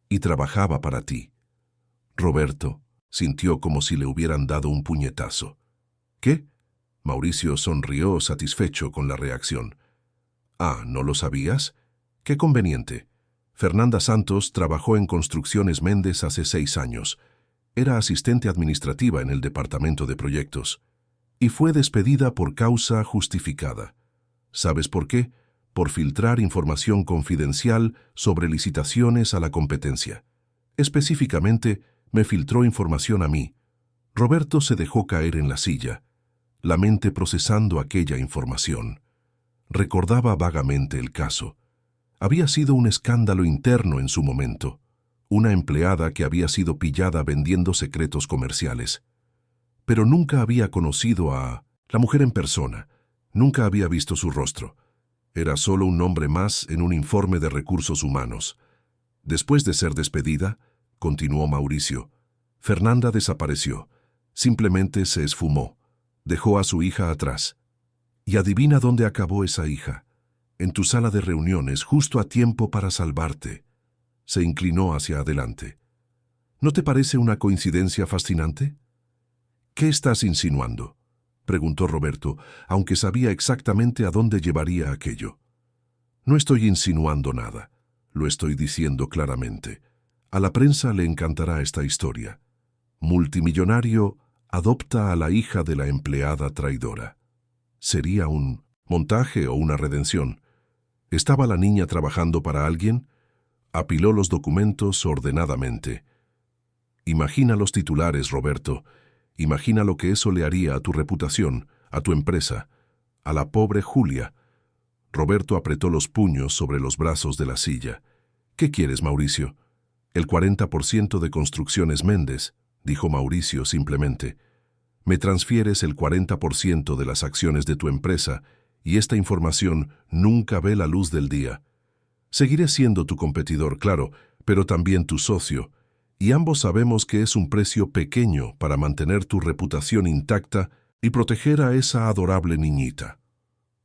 y trabajaba para ti. Roberto sintió como si le hubieran dado un puñetazo. ¿Qué? Mauricio sonrió satisfecho con la reacción. «Ah, ¿no lo sabías? Qué conveniente. Fernanda Santos trabajó en Construcciones Méndez hace 6 años. Era asistente administrativa en el departamento de proyectos. Y fue despedida por causa justificada. ¿Sabes por qué? Por filtrar información confidencial sobre licitaciones a la competencia. Específicamente, me filtró información a mí». Roberto se dejó caer en la silla, la mente procesando aquella información. Recordaba vagamente el caso. Había sido un escándalo interno en su momento. Una empleada que había sido pillada vendiendo secretos comerciales. Pero nunca había conocido a la mujer en persona. Nunca había visto su rostro. Era solo un nombre más en un informe de recursos humanos. Después de ser despedida, continuó Mauricio, Fernanda desapareció. Simplemente se esfumó. Dejó a su hija atrás. Y adivina dónde acabó esa hija. En tu sala de reuniones, justo a tiempo para salvarte. Se inclinó hacia adelante. ¿No te parece una coincidencia fascinante? ¿Qué estás insinuando?, preguntó Roberto, aunque sabía exactamente a dónde llevaría aquello. No estoy insinuando nada. Lo estoy diciendo claramente. A la prensa le encantará esta historia. Multimillonario adopta a la hija de la empleada traidora. ¿Sería un montaje o una redención? ¿Estaba la niña trabajando para alguien? Apiló los documentos ordenadamente. Imagina los titulares, Roberto. Imagina lo que eso le haría a tu reputación, a tu empresa, a la pobre Julia. Roberto apretó los puños sobre los brazos de la silla. ¿Qué quieres, Mauricio? El 40% de Construcciones Méndez, dijo Mauricio simplemente. Me transfieres el 40% de las acciones de tu empresa y esta información nunca ve la luz del día. Seguiré siendo tu competidor, claro, pero también tu socio, y ambos sabemos que es un precio pequeño para mantener tu reputación intacta y proteger a esa adorable niñita.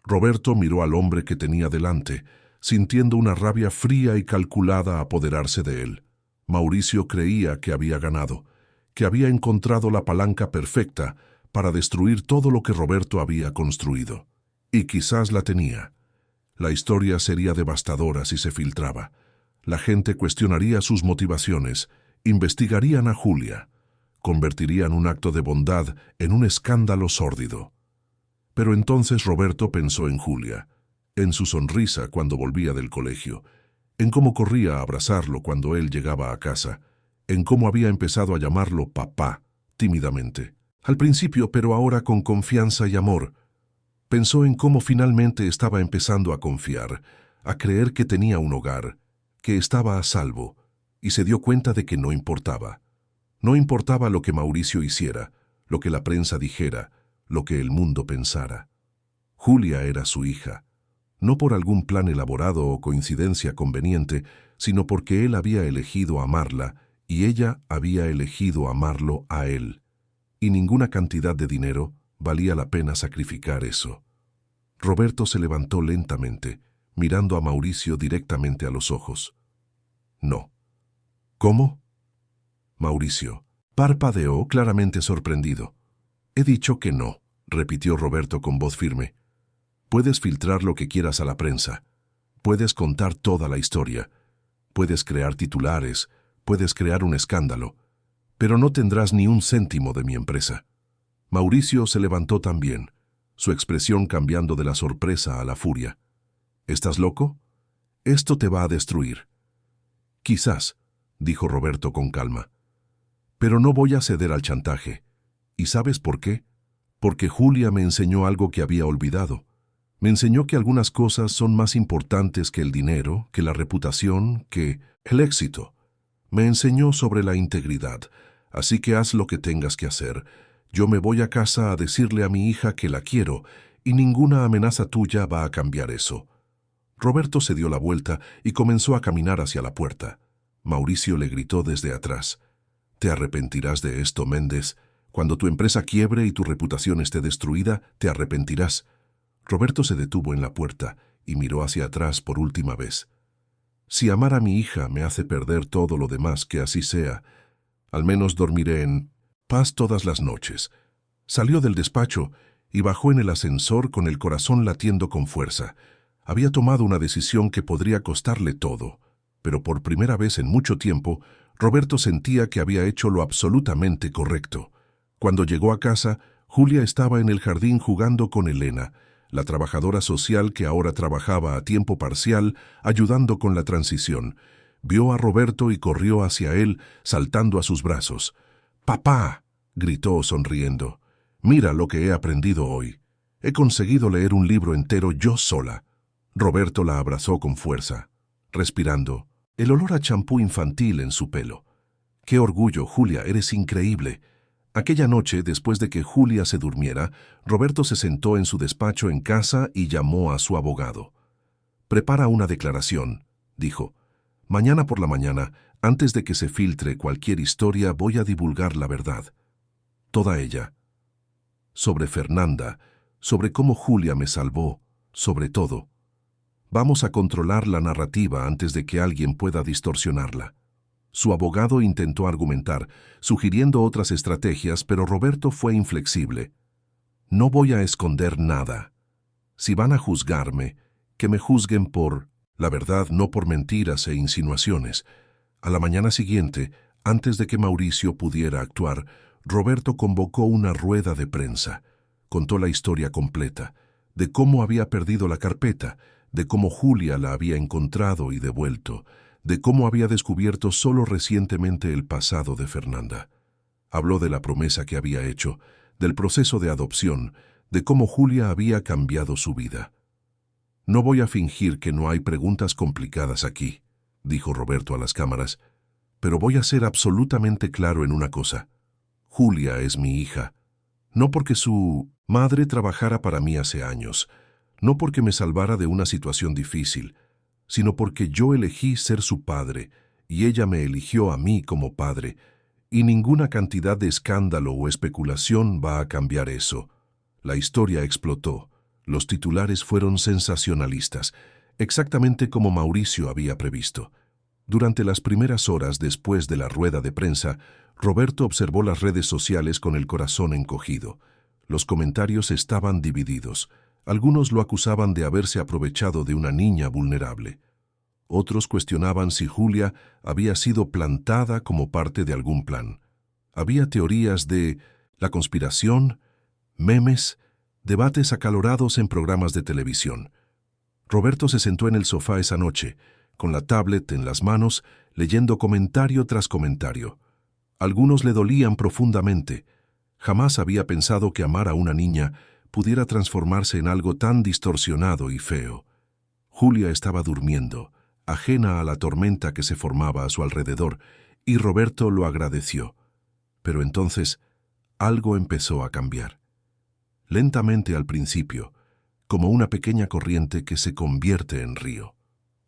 Roberto miró al hombre que tenía delante, sintiendo una rabia fría y calculada apoderarse de él. Mauricio creía que había ganado, que había encontrado la palanca perfecta para destruir todo lo que Roberto había construido. Y quizás la tenía. La historia sería devastadora si se filtraba. La gente cuestionaría sus motivaciones, investigarían a Julia, convertirían un acto de bondad en un escándalo sórdido. Pero entonces Roberto pensó en Julia, en su sonrisa cuando volvía del colegio, en cómo corría a abrazarlo cuando él llegaba a casa, en cómo había empezado a llamarlo papá, tímidamente. Al principio, pero ahora con confianza y amor. Pensó en cómo finalmente estaba empezando a confiar, a creer que tenía un hogar, que estaba a salvo, y se dio cuenta de que no importaba. No importaba lo que Mauricio hiciera, lo que la prensa dijera, lo que el mundo pensara. Julia era su hija, no por algún plan elaborado o coincidencia conveniente, sino porque él había elegido amarla y ella había elegido amarlo a él. Y ninguna cantidad de dinero valía la pena sacrificar eso. Roberto se levantó lentamente, mirando a Mauricio directamente a los ojos. No. ¿Cómo? Mauricio parpadeó claramente sorprendido. He dicho que no, repitió Roberto con voz firme. Puedes filtrar lo que quieras a la prensa. Puedes contar toda la historia. Puedes crear titulares. Puedes crear un escándalo. Pero no tendrás ni un céntimo de mi empresa. Mauricio se levantó también, su expresión cambiando de la sorpresa a la furia. ¿Estás loco? Esto te va a destruir. Quizás, dijo Roberto con calma. Pero no voy a ceder al chantaje. ¿Y sabes por qué? Porque Julia me enseñó algo que había olvidado. Me enseñó que algunas cosas son más importantes que el dinero, que la reputación, que el éxito. Me enseñó sobre la integridad, así que haz lo que tengas que hacer. Yo me voy a casa a decirle a mi hija que la quiero, y ninguna amenaza tuya va a cambiar eso. Roberto se dio la vuelta y comenzó a caminar hacia la puerta. Mauricio le gritó desde atrás. «Te arrepentirás de esto, Méndez. Cuando tu empresa quiebre y tu reputación esté destruida, te arrepentirás». Roberto se detuvo en la puerta y miró hacia atrás por última vez. «Si amar a mi hija me hace perder todo lo demás, que así sea. Al menos dormiré en paz todas las noches». Salió del despacho y bajó en el ascensor con el corazón latiendo con fuerza. Había tomado una decisión que podría costarle todo, pero por primera vez en mucho tiempo, Roberto sentía que había hecho lo absolutamente correcto. Cuando llegó a casa, Julia estaba en el jardín jugando con Elena, la trabajadora social que ahora trabajaba a tiempo parcial, ayudando con la transición. Vio a Roberto y corrió hacia él, saltando a sus brazos. «¡Papá!», gritó sonriendo. «Mira lo que he aprendido hoy. He conseguido leer un libro entero yo sola». Roberto la abrazó con fuerza, respirando, el olor a champú infantil en su pelo. «¡Qué orgullo, Julia! Eres increíble». Aquella noche, después de que Julia se durmiera, Roberto se sentó en su despacho en casa y llamó a su abogado. «Prepara una declaración», dijo. Mañana por la mañana, antes de que se filtre cualquier historia, voy a divulgar la verdad. Toda ella. Sobre Fernanda, sobre cómo Julia me salvó, sobre todo. Vamos a controlar la narrativa antes de que alguien pueda distorsionarla. Su abogado intentó argumentar, sugiriendo otras estrategias, pero Roberto fue inflexible. No voy a esconder nada. Si van a juzgarme, que me juzguen por la verdad, no por mentiras e insinuaciones. A la mañana siguiente, antes de que Mauricio pudiera actuar, Roberto convocó una rueda de prensa. Contó la historia completa, de cómo había perdido la carpeta, de cómo Julia la había encontrado y devuelto, de cómo había descubierto solo recientemente el pasado de Fernanda. Habló de la promesa que había hecho, del proceso de adopción, de cómo Julia había cambiado su vida. «No voy a fingir que no hay preguntas complicadas aquí», dijo Roberto a las cámaras, «pero voy a ser absolutamente claro en una cosa. Julia es mi hija. No porque su madre trabajara para mí hace años, no porque me salvara de una situación difícil, sino porque yo elegí ser su padre y ella me eligió a mí como padre, y ninguna cantidad de escándalo o especulación va a cambiar eso». La historia explotó. Los titulares fueron sensacionalistas, exactamente como Mauricio había previsto. Durante las primeras horas después de la rueda de prensa, Roberto observó las redes sociales con el corazón encogido. Los comentarios estaban divididos. Algunos lo acusaban de haberse aprovechado de una niña vulnerable. Otros cuestionaban si Julia había sido plantada como parte de algún plan. Había teorías de la conspiración, memes, debates acalorados en programas de televisión. Roberto se sentó en el sofá esa noche, con la tablet en las manos, leyendo comentario tras comentario. Algunos le dolían profundamente. Jamás había pensado que amar a una niña pudiera transformarse en algo tan distorsionado y feo. Julia estaba durmiendo, ajena a la tormenta que se formaba a su alrededor, y Roberto lo agradeció. Pero entonces, algo empezó a cambiar. Lentamente al principio, como una pequeña corriente que se convierte en río.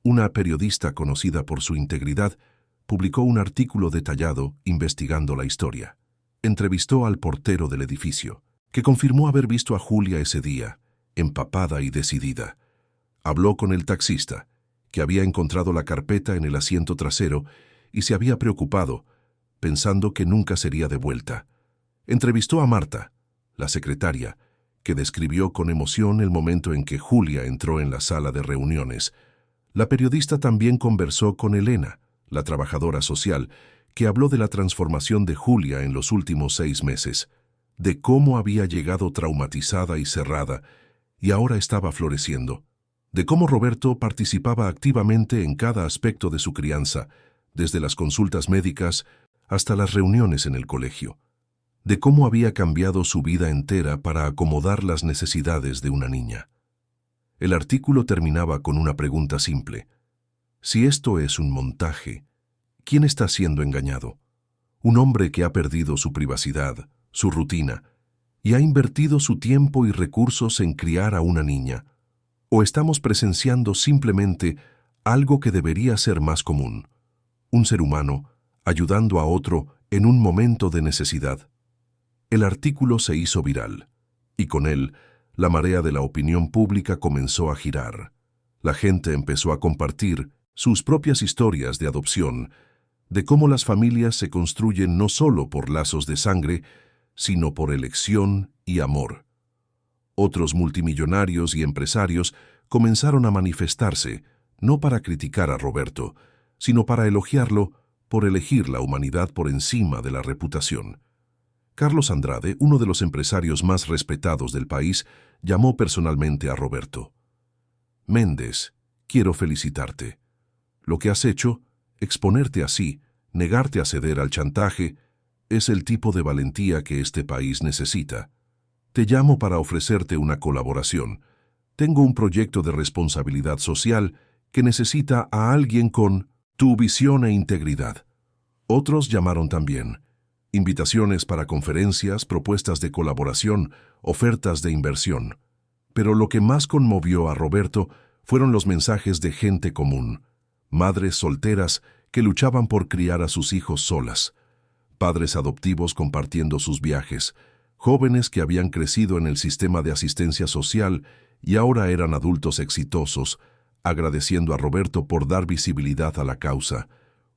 Una periodista conocida por su integridad publicó un artículo detallado investigando la historia. Entrevistó al portero del edificio, que confirmó haber visto a Julia ese día, empapada y decidida. Habló con el taxista, que había encontrado la carpeta en el asiento trasero y se había preocupado, pensando que nunca sería devuelta. Entrevistó a Marta, la secretaria, que describió con emoción el momento en que Julia entró en la sala de reuniones. La periodista también conversó con Elena, la trabajadora social, que habló de la transformación de Julia en los últimos 6 meses, de cómo había llegado traumatizada y cerrada, y ahora estaba floreciendo, de cómo Roberto participaba activamente en cada aspecto de su crianza, desde las consultas médicas hasta las reuniones en el colegio, de cómo había cambiado su vida entera para acomodar las necesidades de una niña. El artículo terminaba con una pregunta simple. Si esto es un montaje, ¿quién está siendo engañado? ¿Un hombre que ha perdido su privacidad, su rutina, y ha invertido su tiempo y recursos en criar a una niña? ¿O estamos presenciando simplemente algo que debería ser más común? Un ser humano ayudando a otro en un momento de necesidad. El artículo se hizo viral, y con él, la marea de la opinión pública comenzó a girar. La gente empezó a compartir sus propias historias de adopción, de cómo las familias se construyen no solo por lazos de sangre, sino por elección y amor. Otros multimillonarios y empresarios comenzaron a manifestarse, no para criticar a Roberto, sino para elogiarlo por elegir la humanidad por encima de la reputación. Carlos Andrade, uno de los empresarios más respetados del país, llamó personalmente a Roberto. «Méndez, quiero felicitarte. Lo que has hecho, exponerte así, negarte a ceder al chantaje, es el tipo de valentía que este país necesita. Te llamo para ofrecerte una colaboración. Tengo un proyecto de responsabilidad social que necesita a alguien con tu visión e integridad». Otros llamaron también. Invitaciones para conferencias, propuestas de colaboración, ofertas de inversión. Pero lo que más conmovió a Roberto fueron los mensajes de gente común. madres solteras que luchaban por criar a sus hijos solas, padres adoptivos compartiendo sus viajes, jóvenes que habían crecido en el sistema de asistencia social y ahora eran adultos exitosos, agradeciendo a Roberto por dar visibilidad a la causa.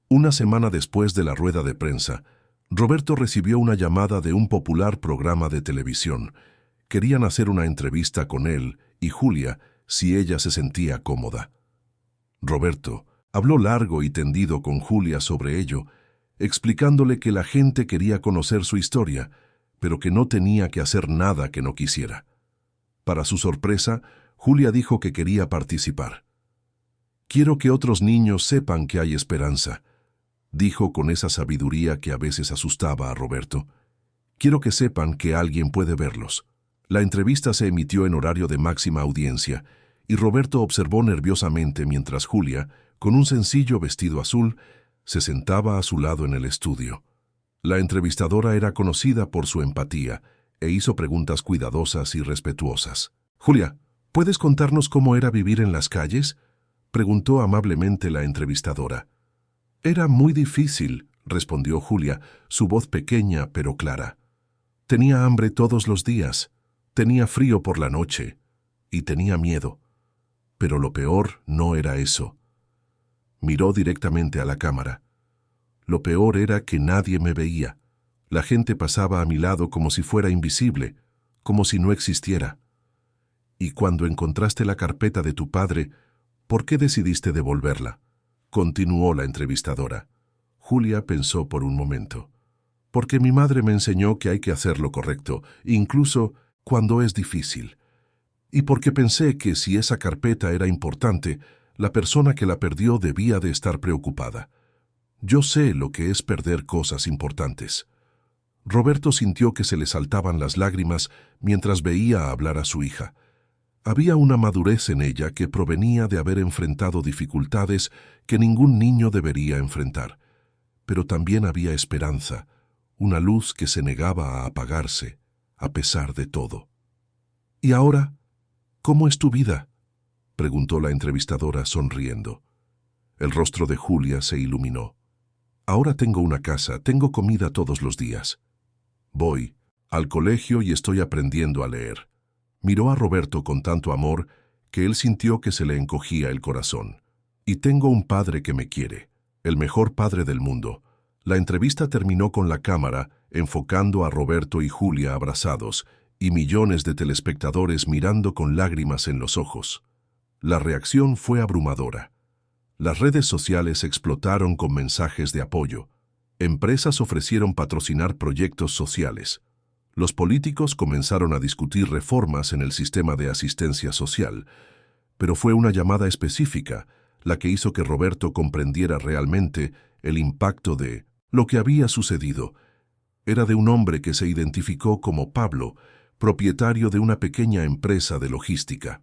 Una semana después de la rueda de prensa, Roberto recibió una llamada de un popular programa de televisión. Querían hacer una entrevista con él y Julia si ella se sentía cómoda. Roberto habló largo y tendido con Julia sobre ello, explicándole que la gente quería conocer su historia, pero que no tenía que hacer nada que no quisiera. Para su sorpresa, Julia dijo que quería participar. «Quiero que otros niños sepan que hay esperanza», dijo con esa sabiduría que a veces asustaba a Roberto. «Quiero que sepan que alguien puede verlos». La entrevista se emitió en horario de máxima audiencia, y Roberto observó nerviosamente mientras Julia, con un sencillo vestido azul, se sentaba a su lado en el estudio. La entrevistadora era conocida por su empatía e hizo preguntas cuidadosas y respetuosas. «Julia, ¿puedes contarnos cómo era vivir en las calles?», preguntó amablemente la entrevistadora. «Era muy difícil», respondió Julia, su voz pequeña pero clara. «Tenía hambre todos los días, tenía frío por la noche y tenía miedo. Pero lo peor no era eso». Miró directamente a la cámara. «Lo peor era que nadie me veía. La gente pasaba a mi lado como si fuera invisible, como si no existiera. Y cuando encontraste la carpeta de tu padre, ¿por qué decidiste devolverla?», continuó la entrevistadora. Julia pensó por un momento. «Porque mi madre me enseñó que hay que hacer lo correcto, incluso cuando es difícil. Y porque pensé que si esa carpeta era importante, la persona que la perdió debía de estar preocupada. Yo sé lo que es perder cosas importantes». Roberto sintió que se le saltaban las lágrimas mientras veía hablar a su hija. Había una madurez en ella que provenía de haber enfrentado dificultades que ningún niño debería enfrentar. Pero también había esperanza, una luz que se negaba a apagarse, a pesar de todo. «¿Y ahora, cómo es tu vida?», preguntó la entrevistadora sonriendo. El rostro de Julia se iluminó. «Ahora tengo una casa, tengo comida todos los días. Voy al colegio y estoy aprendiendo a leer». Miró a Roberto con tanto amor que él sintió que se le encogía el corazón. «Y tengo un padre que me quiere, el mejor padre del mundo». La entrevista terminó con la cámara enfocando a Roberto y Julia abrazados y millones de telespectadores mirando con lágrimas en los ojos. La reacción fue abrumadora. Las redes sociales explotaron con mensajes de apoyo. Empresas ofrecieron patrocinar proyectos sociales. Los políticos comenzaron a discutir reformas en el sistema de asistencia social, pero fue una llamada específica la que hizo que Roberto comprendiera realmente el impacto de lo que había sucedido. Era de un hombre que se identificó como Pablo, propietario de una pequeña empresa de logística.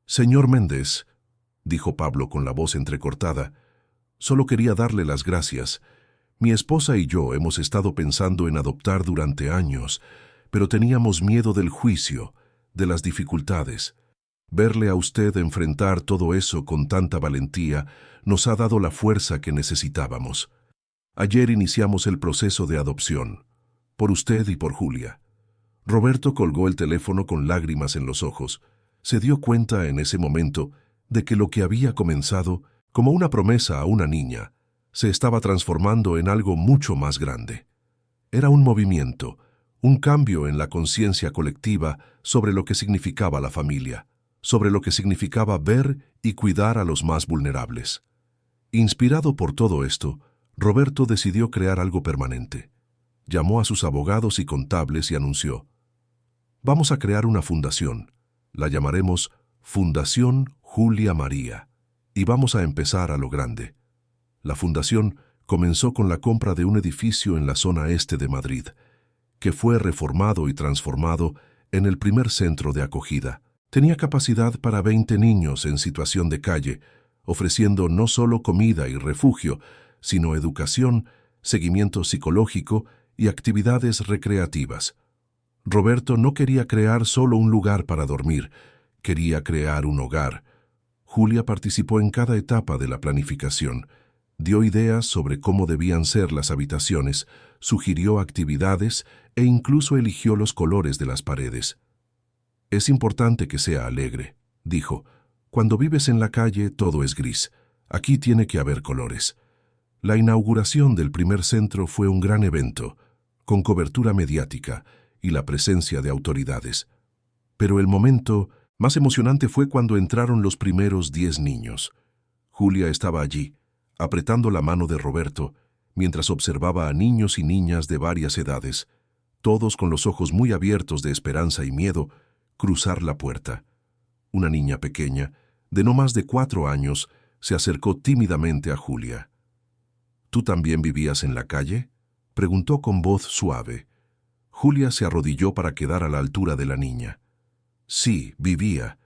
«Señor Méndez», dijo Pablo con la voz entrecortada, «solo quería darle las gracias. Mi esposa y yo hemos estado pensando en adoptar durante años, pero teníamos miedo del juicio, de las dificultades. Verle a usted enfrentar todo eso con tanta valentía nos ha dado la fuerza que necesitábamos. Ayer iniciamos el proceso de adopción, por usted y por Julia». Roberto colgó el teléfono con lágrimas en los ojos. Se dio cuenta en ese momento de que lo que había comenzado como una promesa a una niña se estaba transformando en algo mucho más grande. Era un movimiento, un cambio en la conciencia colectiva sobre lo que significaba la familia, sobre lo que significaba ver y cuidar a los más vulnerables. Inspirado por todo esto, Roberto decidió crear algo permanente. Llamó a sus abogados y contables y anunció: «Vamos a crear una fundación. La llamaremos Fundación Julia María, y vamos a empezar a lo grande». La fundación comenzó con la compra de un edificio en la zona este de Madrid, que fue reformado y transformado en el primer centro de acogida. Tenía capacidad para 20 niños en situación de calle, ofreciendo no solo comida y refugio, sino educación, seguimiento psicológico y actividades recreativas. Roberto no quería crear solo un lugar para dormir, quería crear un hogar, Julia participó en cada etapa de la planificación, dio ideas sobre cómo debían ser las habitaciones, sugirió actividades e incluso eligió los colores de las paredes. «Es importante que sea alegre», dijo. «Cuando vives en la calle todo es gris. Aquí tiene que haber colores». La inauguración del primer centro fue un gran evento, con cobertura mediática y la presencia de autoridades. Pero el momento más emocionante fue cuando entraron los primeros 10 niños. Julia estaba allí, apretando la mano de Roberto, mientras observaba a niños y niñas de varias edades, todos con los ojos muy abiertos de esperanza y miedo, cruzar la puerta. Una niña pequeña, de no más de 4 años, se acercó tímidamente a Julia. «¿Tú también vivías en la calle?», preguntó con voz suave. Julia se arrodilló para quedar a la altura de la niña. «Sí, vivía,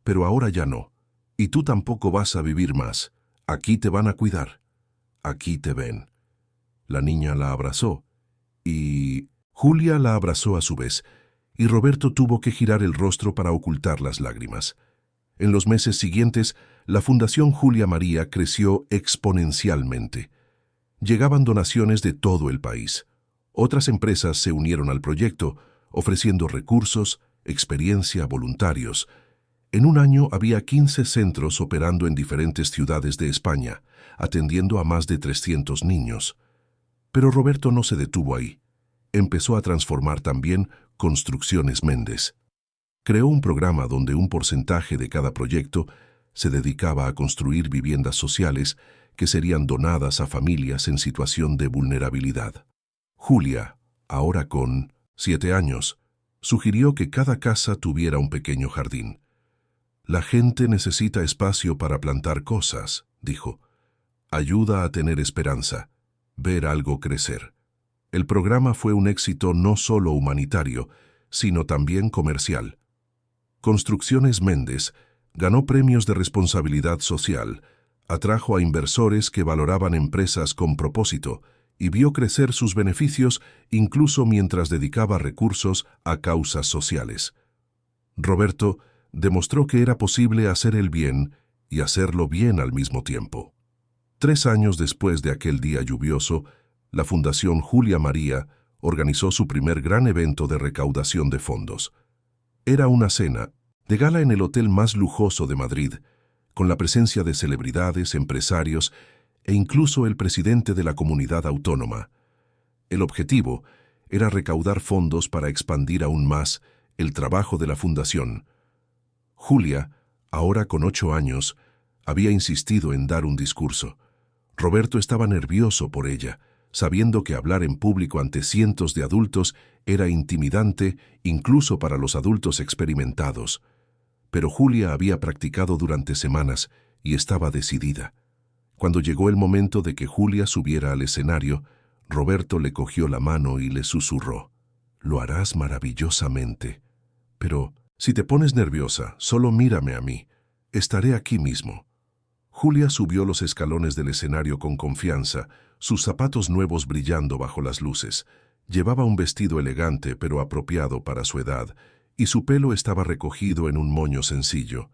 pero ahora ya no. Y tú tampoco vas a vivir más. Aquí te van a cuidar. Aquí te ven». La niña la abrazó y Julia la abrazó a su vez, y Roberto tuvo que girar el rostro para ocultar las lágrimas. En los meses siguientes, la Fundación Julia María creció exponencialmente. Llegaban donaciones de todo el país. Otras empresas se unieron al proyecto, ofreciendo recursos, experiencia, voluntarios. En un año había 15 centros operando en diferentes ciudades de España, atendiendo a más de 300 niños. Pero Roberto no se detuvo ahí. Empezó a transformar también Construcciones Méndez. Creó un programa donde un porcentaje de cada proyecto se dedicaba a construir viviendas sociales que serían donadas a familias en situación de vulnerabilidad. Julia, ahora con 7 años, sugirió que cada casa tuviera un pequeño jardín. «La gente necesita espacio para plantar cosas», dijo. «Ayuda a tener esperanza, ver algo crecer». El programa fue un éxito no solo humanitario, sino también comercial. Construcciones Méndez ganó premios de responsabilidad social, atrajo a inversores que valoraban empresas con propósito y vio crecer sus beneficios incluso mientras dedicaba recursos a causas sociales. Roberto demostró que era posible hacer el bien y hacerlo bien al mismo tiempo. 3 años después de aquel día lluvioso, la Fundación Julia María organizó su primer gran evento de recaudación de fondos. Era una cena de gala en el hotel más lujoso de Madrid, con la presencia de celebridades, empresarios e incluso el presidente de la comunidad autónoma. El objetivo era recaudar fondos para expandir aún más el trabajo de la fundación. Julia, ahora con 8 años, había insistido en dar un discurso. Roberto estaba nervioso por ella, sabiendo que hablar en público ante cientos de adultos era intimidante incluso para los adultos experimentados. Pero Julia había practicado durante semanas y estaba decidida. Cuando llegó el momento de que Julia subiera al escenario, Roberto le cogió la mano y le susurró: «Lo harás maravillosamente. Pero si te pones nerviosa, solo mírame a mí. Estaré aquí mismo». Julia subió los escalones del escenario con confianza, sus zapatos nuevos brillando bajo las luces. Llevaba un vestido elegante pero apropiado para su edad, y su pelo estaba recogido en un moño sencillo.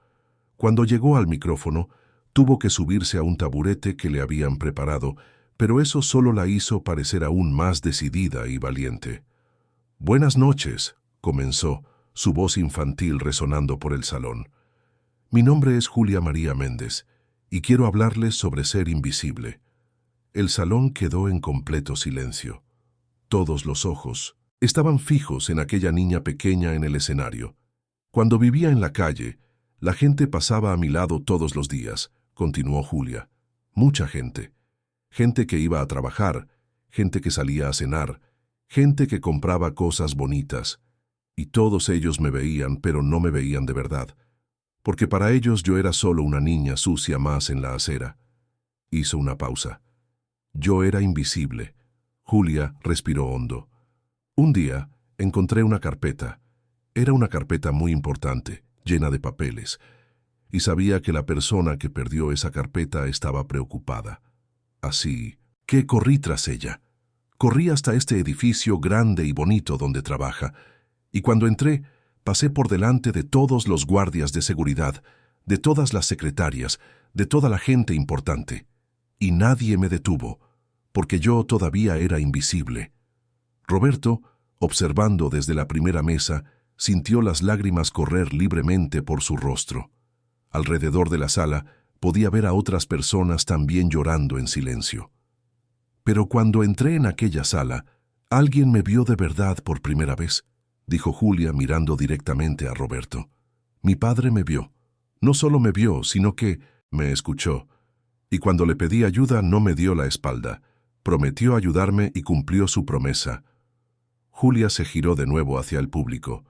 Cuando llegó al micrófono, tuvo que subirse a un taburete que le habían preparado, pero eso solo la hizo parecer aún más decidida y valiente. «Buenas noches», comenzó, su voz infantil resonando por el salón. «Mi nombre es Julia María Méndez, y quiero hablarles sobre ser invisible». El salón quedó en completo silencio. Todos los ojos estaban fijos en aquella niña pequeña en el escenario. «Cuando vivía en la calle, la gente pasaba a mi lado todos los días», continuó Julia. «Mucha gente. Gente que iba a trabajar, gente que salía a cenar, gente que compraba cosas bonitas. Y todos ellos me veían, pero no me veían de verdad. Porque para ellos yo era solo una niña sucia más en la acera». Hizo una pausa. «Yo era invisible». Julia respiró hondo. «Un día encontré una carpeta. Era una carpeta muy importante, llena de papeles, y sabía que la persona que perdió esa carpeta estaba preocupada. Así que corrí tras ella. Corrí hasta este edificio grande y bonito donde trabaja, y cuando entré, pasé por delante de todos los guardias de seguridad, de todas las secretarias, de toda la gente importante. Y nadie me detuvo, porque yo todavía era invisible. Roberto, observando desde la primera mesa, sintió las lágrimas correr libremente por su rostro. Alrededor de la sala podía ver a otras personas también llorando en silencio. Pero cuando entré en aquella sala, alguien me vio de verdad por primera vez, dijo Julia mirando directamente a Roberto. Mi padre me vio. No solo me vio, sino que me escuchó. Y cuando le pedí ayuda no me dio la espalda. Prometió ayudarme y cumplió su promesa. Julia se giró de nuevo hacia el público.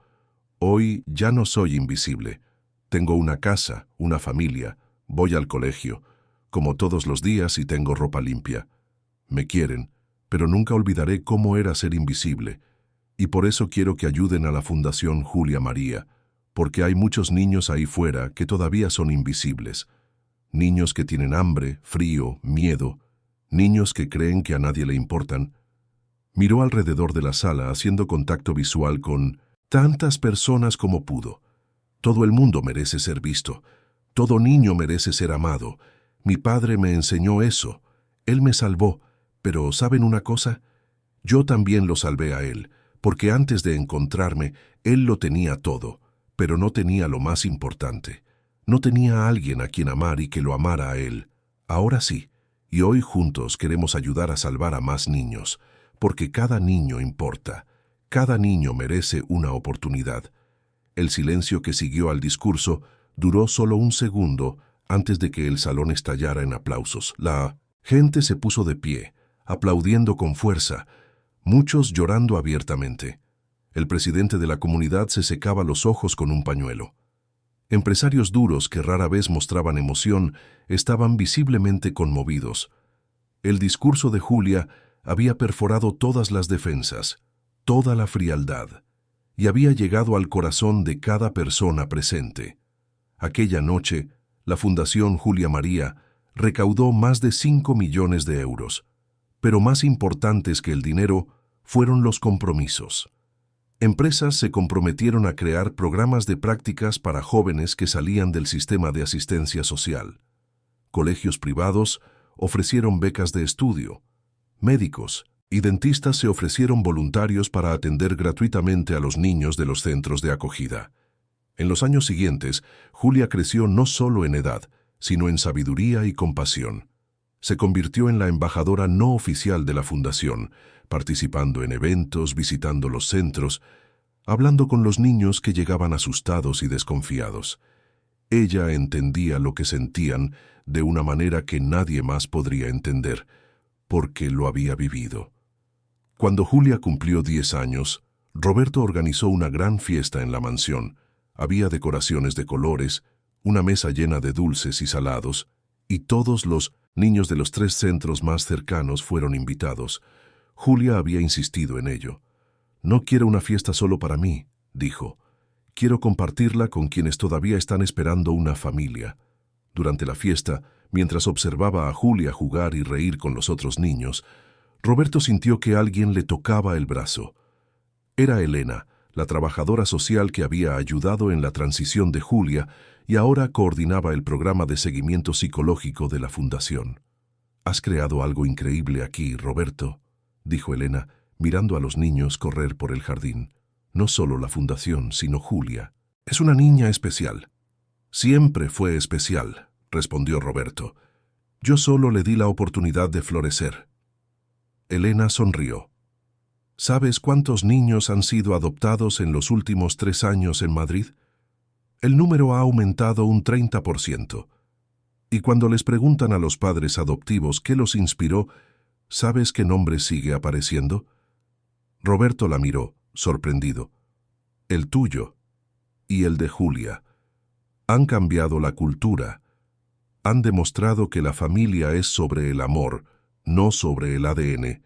Hoy ya no soy invisible. Tengo una casa, una familia, voy al colegio, como todos los días y tengo ropa limpia. Me quieren, pero nunca olvidaré cómo era ser invisible. Y por eso quiero que ayuden a la Fundación Julia María, porque hay muchos niños ahí fuera que todavía son invisibles. Niños que tienen hambre, frío, miedo, niños que creen que a nadie le importan. Miró alrededor de la sala haciendo contacto visual con tantas personas como pudo. Todo el mundo merece ser visto. Todo niño merece ser amado. Mi padre me enseñó eso. Él me salvó. Pero ¿saben una cosa? Yo también lo salvé a él, porque antes de encontrarme, él lo tenía todo, pero no tenía lo más importante. No tenía a alguien a quien amar y que lo amara a él. Ahora sí, y hoy juntos queremos ayudar a salvar a más niños, porque cada niño importa. Cada niño merece una oportunidad. El silencio que siguió al discurso duró solo un segundo antes de que el salón estallara en aplausos. La gente se puso de pie, aplaudiendo con fuerza, muchos llorando abiertamente. El presidente de la comunidad se secaba los ojos con un pañuelo. Empresarios duros que rara vez mostraban emoción estaban visiblemente conmovidos. El discurso de Julia había perforado todas las defensas, toda la frialdad, y había llegado al corazón de cada persona presente. Aquella noche, la Fundación Julia María recaudó más de 5 millones de euros, pero más importantes que el dinero fueron los compromisos. Empresas se comprometieron a crear programas de prácticas para jóvenes que salían del sistema de asistencia social. Colegios privados ofrecieron becas de estudio. Médicos y dentistas se ofrecieron voluntarios para atender gratuitamente a los niños de los centros de acogida. En los años siguientes, Julia creció no solo en edad, sino en sabiduría y compasión. Se convirtió en la embajadora no oficial de la Fundación, participando en eventos, visitando los centros, hablando con los niños que llegaban asustados y desconfiados. Ella entendía lo que sentían de una manera que nadie más podría entender, porque lo había vivido. Cuando Julia cumplió 10 años, Roberto organizó una gran fiesta en la mansión. Había decoraciones de colores, una mesa llena de dulces y salados, y todos los niños de los 3 centros más cercanos fueron invitados. Julia había insistido en ello. «No quiero una fiesta solo para mí», dijo. «Quiero compartirla con quienes todavía están esperando una familia». Durante la fiesta, mientras observaba a Julia jugar y reír con los otros niños, Roberto sintió que alguien le tocaba el brazo. Era Elena, la trabajadora social que había ayudado en la transición de Julia y ahora coordinaba el programa de seguimiento psicológico de la Fundación. «Has creado algo increíble aquí, Roberto», dijo Elena, mirando a los niños correr por el jardín. «No solo la Fundación, sino Julia. Es una niña especial». «Siempre fue especial», respondió Roberto. «Yo solo le di la oportunidad de florecer». Elena sonrió. «¿Sabes cuántos niños han sido adoptados en los últimos 3 años en Madrid? El número ha aumentado un 30%. Y cuando les preguntan a los padres adoptivos qué los inspiró, ¿sabes qué nombre sigue apareciendo?» Roberto la miró, sorprendido. «El tuyo y el de Julia. Han cambiado la cultura. Han demostrado que la familia es sobre el amor, no sobre el ADN,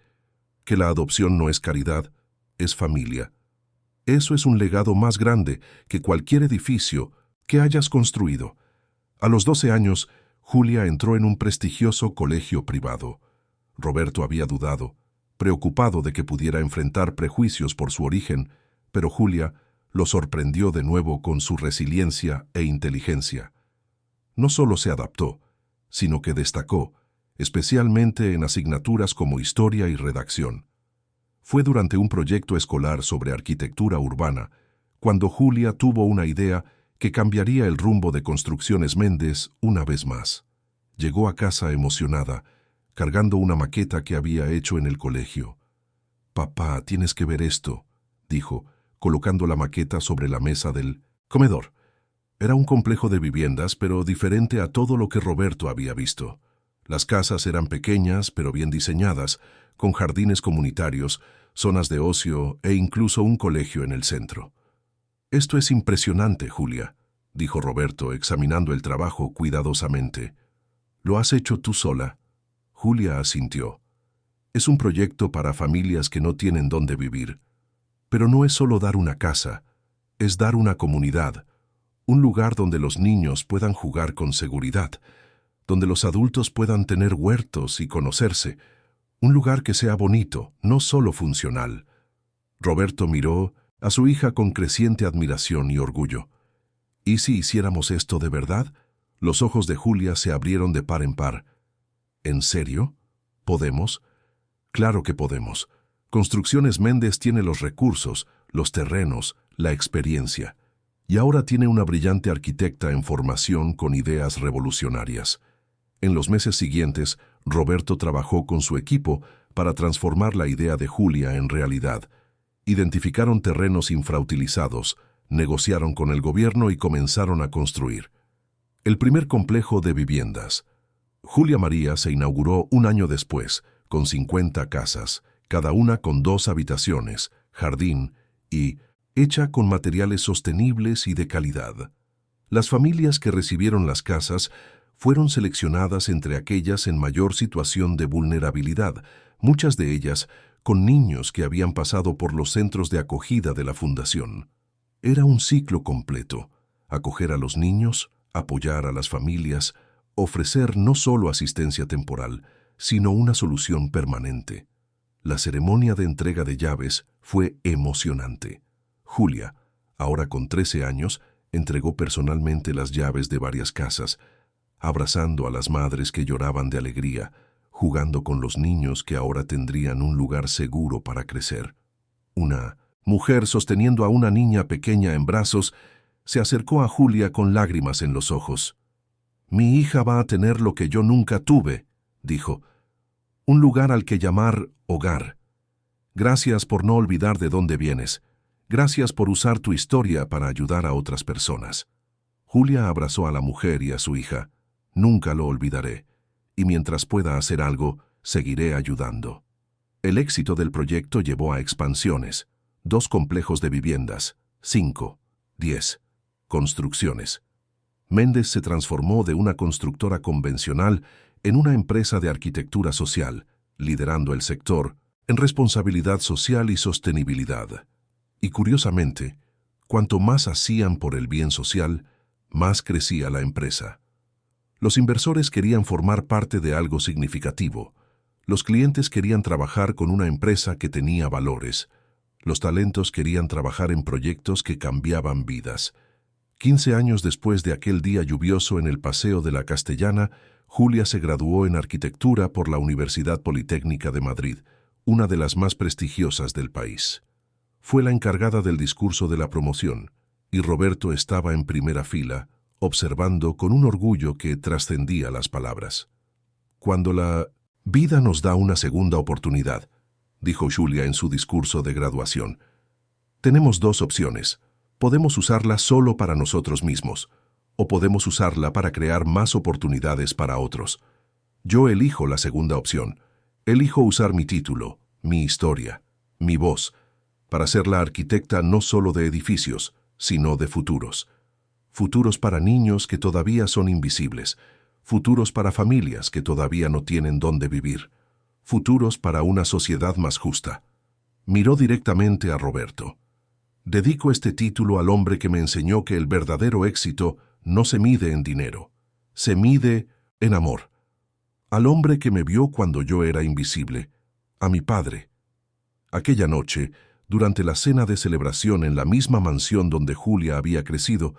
que la adopción no es caridad, es familia. Eso es un legado más grande que cualquier edificio que hayas construido». A los 12 años, Julia entró en un prestigioso colegio privado. Roberto había dudado, preocupado de que pudiera enfrentar prejuicios por su origen, pero Julia lo sorprendió de nuevo con su resiliencia e inteligencia. no solo se adaptó, sino que destacó, especialmente en asignaturas como historia y redacción. Fue durante un proyecto escolar sobre arquitectura urbana cuando Julia tuvo una idea que cambiaría el rumbo de Construcciones Méndez una vez más. Llegó a casa emocionada, cargando una maqueta que había hecho en el colegio. «Papá, tienes que ver esto», dijo, colocando la maqueta sobre la mesa del comedor. Era un complejo de viviendas, pero diferente a todo lo que Roberto había visto. Las casas eran pequeñas, pero bien diseñadas, con jardines comunitarios, zonas de ocio e incluso un colegio en el centro. «Esto es impresionante, Julia», dijo Roberto, examinando el trabajo cuidadosamente. «¿Lo has hecho tú sola?» Julia asintió. «Es un proyecto para familias que no tienen dónde vivir. Pero no es solo dar una casa, es dar una comunidad, un lugar donde los niños puedan jugar con seguridad, donde los adultos puedan tener huertos y conocerse, un lugar que sea bonito, no solo funcional». Roberto miró a su hija con creciente admiración y orgullo. «¿Y si hiciéramos esto de verdad?». Los ojos de Julia se abrieron de par en par. «¿En serio? ¿Podemos?». «Claro que podemos. Construcciones Méndez tiene los recursos, los terrenos, la experiencia. Y ahora tiene una brillante arquitecta en formación con ideas revolucionarias». En los meses siguientes, Roberto trabajó con su equipo para transformar la idea de Julia en realidad. Identificaron terrenos infrautilizados, negociaron con el gobierno y comenzaron a construir el primer complejo de viviendas. Julia María se inauguró un año después, con 50 casas, cada una con 2 habitaciones, jardín y hecha con materiales sostenibles y de calidad. Las familias que recibieron las casas fueron seleccionadas entre aquellas en mayor situación de vulnerabilidad, muchas de ellas con niños que habían pasado por los centros de acogida de la fundación. Era un ciclo completo: acoger a los niños, apoyar a las familias, ofrecer no solo asistencia temporal, sino una solución permanente. La ceremonia de entrega de llaves fue emocionante. Julia, ahora con 13 años, entregó personalmente las llaves de varias casas, abrazando a las madres que lloraban de alegría, jugando con los niños que ahora tendrían un lugar seguro para crecer. Una mujer sosteniendo a una niña pequeña en brazos se acercó a Julia con lágrimas en los ojos. «Mi hija va a tener lo que yo nunca tuve», dijo, «un lugar al que llamar hogar. Gracias por no olvidar de dónde vienes. Gracias por usar tu historia para ayudar a otras personas». Julia abrazó a la mujer y a su hija. «Nunca lo olvidaré, y mientras pueda hacer algo, seguiré ayudando». El éxito del proyecto llevó a expansiones: 2 complejos de viviendas, 5, 10 construcciones. Méndez se transformó de una constructora convencional en una empresa de arquitectura social, liderando el sector en responsabilidad social y sostenibilidad. Y curiosamente, cuanto más hacían por el bien social, más crecía la empresa. Los inversores querían formar parte de algo significativo. Los clientes querían trabajar con una empresa que tenía valores. Los talentos querían trabajar en proyectos que cambiaban vidas. 15 años después de aquel día lluvioso en el Paseo de la Castellana, Julia se graduó en arquitectura por la Universidad Politécnica de Madrid, una de las más prestigiosas del país. Fue la encargada del discurso de la promoción, y Roberto estaba en primera fila, observando con un orgullo que trascendía las palabras. «Cuando la vida nos da una segunda oportunidad», dijo Julia en su discurso de graduación, «tenemos 2 opciones. Podemos usarla solo para nosotros mismos, o podemos usarla para crear más oportunidades para otros. Yo elijo la segunda opción. Elijo usar mi título, mi historia, mi voz, para ser la arquitecta no solo de edificios, sino de futuros. Futuros para niños que todavía son invisibles, futuros para familias que todavía no tienen dónde vivir, futuros para una sociedad más justa». Miró directamente a Roberto. «Dedico este título al hombre que me enseñó que el verdadero éxito no se mide en dinero, se mide en amor. Al hombre que me vio cuando yo era invisible, a mi padre». Aquella noche, durante la cena de celebración en la misma mansión donde Julia había crecido,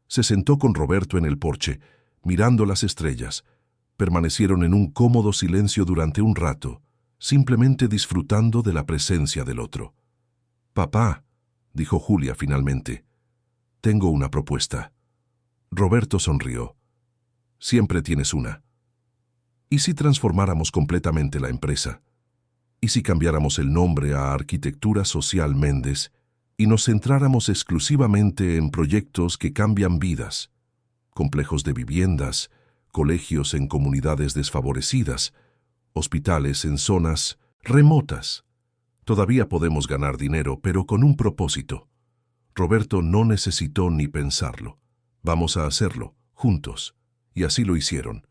se sentó con Roberto en el porche, mirando las estrellas. Permanecieron en un cómodo silencio durante un rato, simplemente disfrutando de la presencia del otro. «Papá», dijo Julia finalmente, «tengo una propuesta». Roberto sonrió. «Siempre tienes una. ¿Y si transformáramos completamente la empresa? ¿Y si cambiáramos el nombre a Arquitectura Social Méndez y nos centráramos exclusivamente en proyectos que cambian vidas? Complejos de viviendas, colegios en comunidades desfavorecidas, hospitales en zonas remotas. Todavía podemos ganar dinero, pero con un propósito». Roberto no necesitó ni pensarlo. «Vamos a hacerlo, juntos». Y así lo hicieron.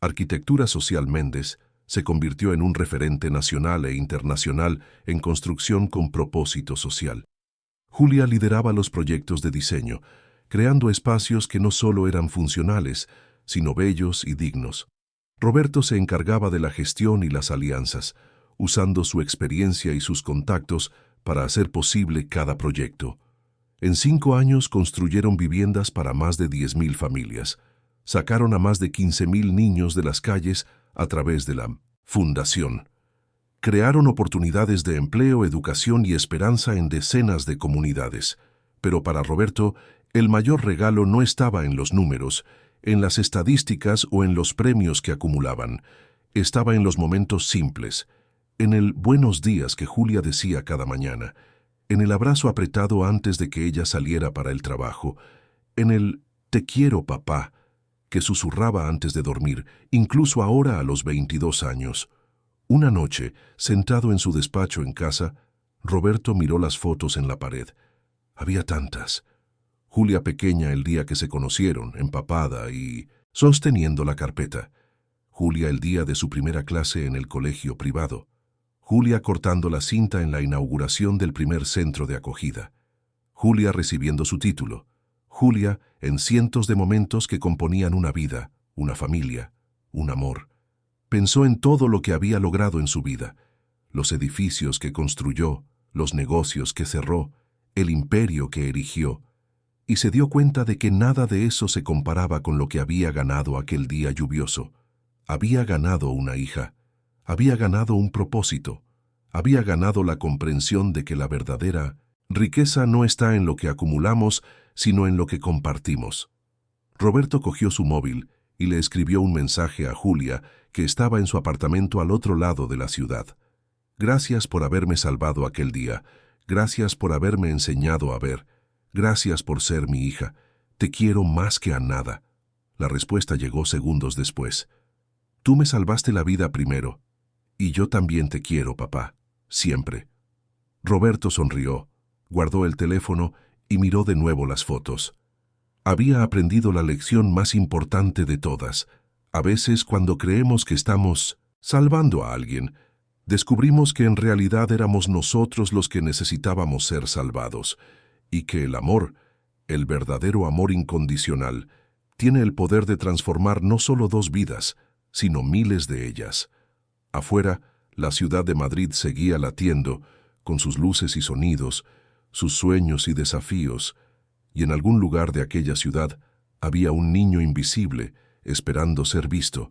Arquitectura Social Méndez se convirtió en un referente nacional e internacional en construcción con propósito social. Julia lideraba los proyectos de diseño, creando espacios que no solo eran funcionales, sino bellos y dignos. Roberto se encargaba de la gestión y las alianzas, usando su experiencia y sus contactos para hacer posible cada proyecto. En 5 años construyeron viviendas para más de 10.000 familias. Sacaron a más de 15.000 niños de las calles a través de la fundación. Crearon oportunidades de empleo, educación y esperanza en decenas de comunidades. Pero para Roberto, el mayor regalo no estaba en los números, en las estadísticas o en los premios que acumulaban. Estaba en los momentos simples, en el buenos días que Julia decía cada mañana, en el abrazo apretado antes de que ella saliera para el trabajo, en el «te quiero, papá», que susurraba antes de dormir, incluso ahora a los 22 años. Una noche, sentado en su despacho en casa, Roberto miró las fotos en la pared. Había tantas. Julia pequeña el día que se conocieron, empapada y sosteniendo la carpeta. Julia el día de su primera clase en el colegio privado. Julia cortando la cinta en la inauguración del primer centro de acogida. Julia recibiendo su título. Julia en cientos de momentos que componían una vida, una familia, un amor. Pensó en todo lo que había logrado en su vida, los edificios que construyó, los negocios que cerró, el imperio que erigió, y se dio cuenta de que nada de eso se comparaba con lo que había ganado aquel día lluvioso. Había ganado una hija, había ganado un propósito, había ganado la comprensión de que la verdadera riqueza no está en lo que acumulamos, sino en lo que compartimos. Roberto cogió su móvil y le escribió un mensaje a Julia, que estaba en su apartamento al otro lado de la ciudad. «Gracias por haberme salvado aquel día. Gracias por haberme enseñado a ver. Gracias por ser mi hija. Te quiero más que a nada». La respuesta llegó segundos después. «Tú me salvaste la vida primero. Y yo también te quiero, papá. Siempre». Roberto sonrió, guardó el teléfono y miró de nuevo las fotos. Había aprendido la lección más importante de todas. A veces, cuando creemos que estamos salvando a alguien, descubrimos que en realidad éramos nosotros los que necesitábamos ser salvados, y que el amor, el verdadero amor incondicional, tiene el poder de transformar no solo 2 vidas, sino miles de ellas. Afuera, la ciudad de Madrid seguía latiendo, con sus luces y sonidos, sus sueños y desafíos, y en algún lugar de aquella ciudad había un niño invisible esperando ser visto.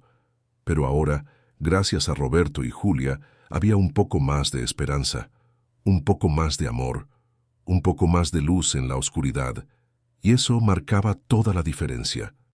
Pero ahora, gracias a Roberto y Julia, había un poco más de esperanza, un poco más de amor, un poco más de luz en la oscuridad, y eso marcaba toda la diferencia.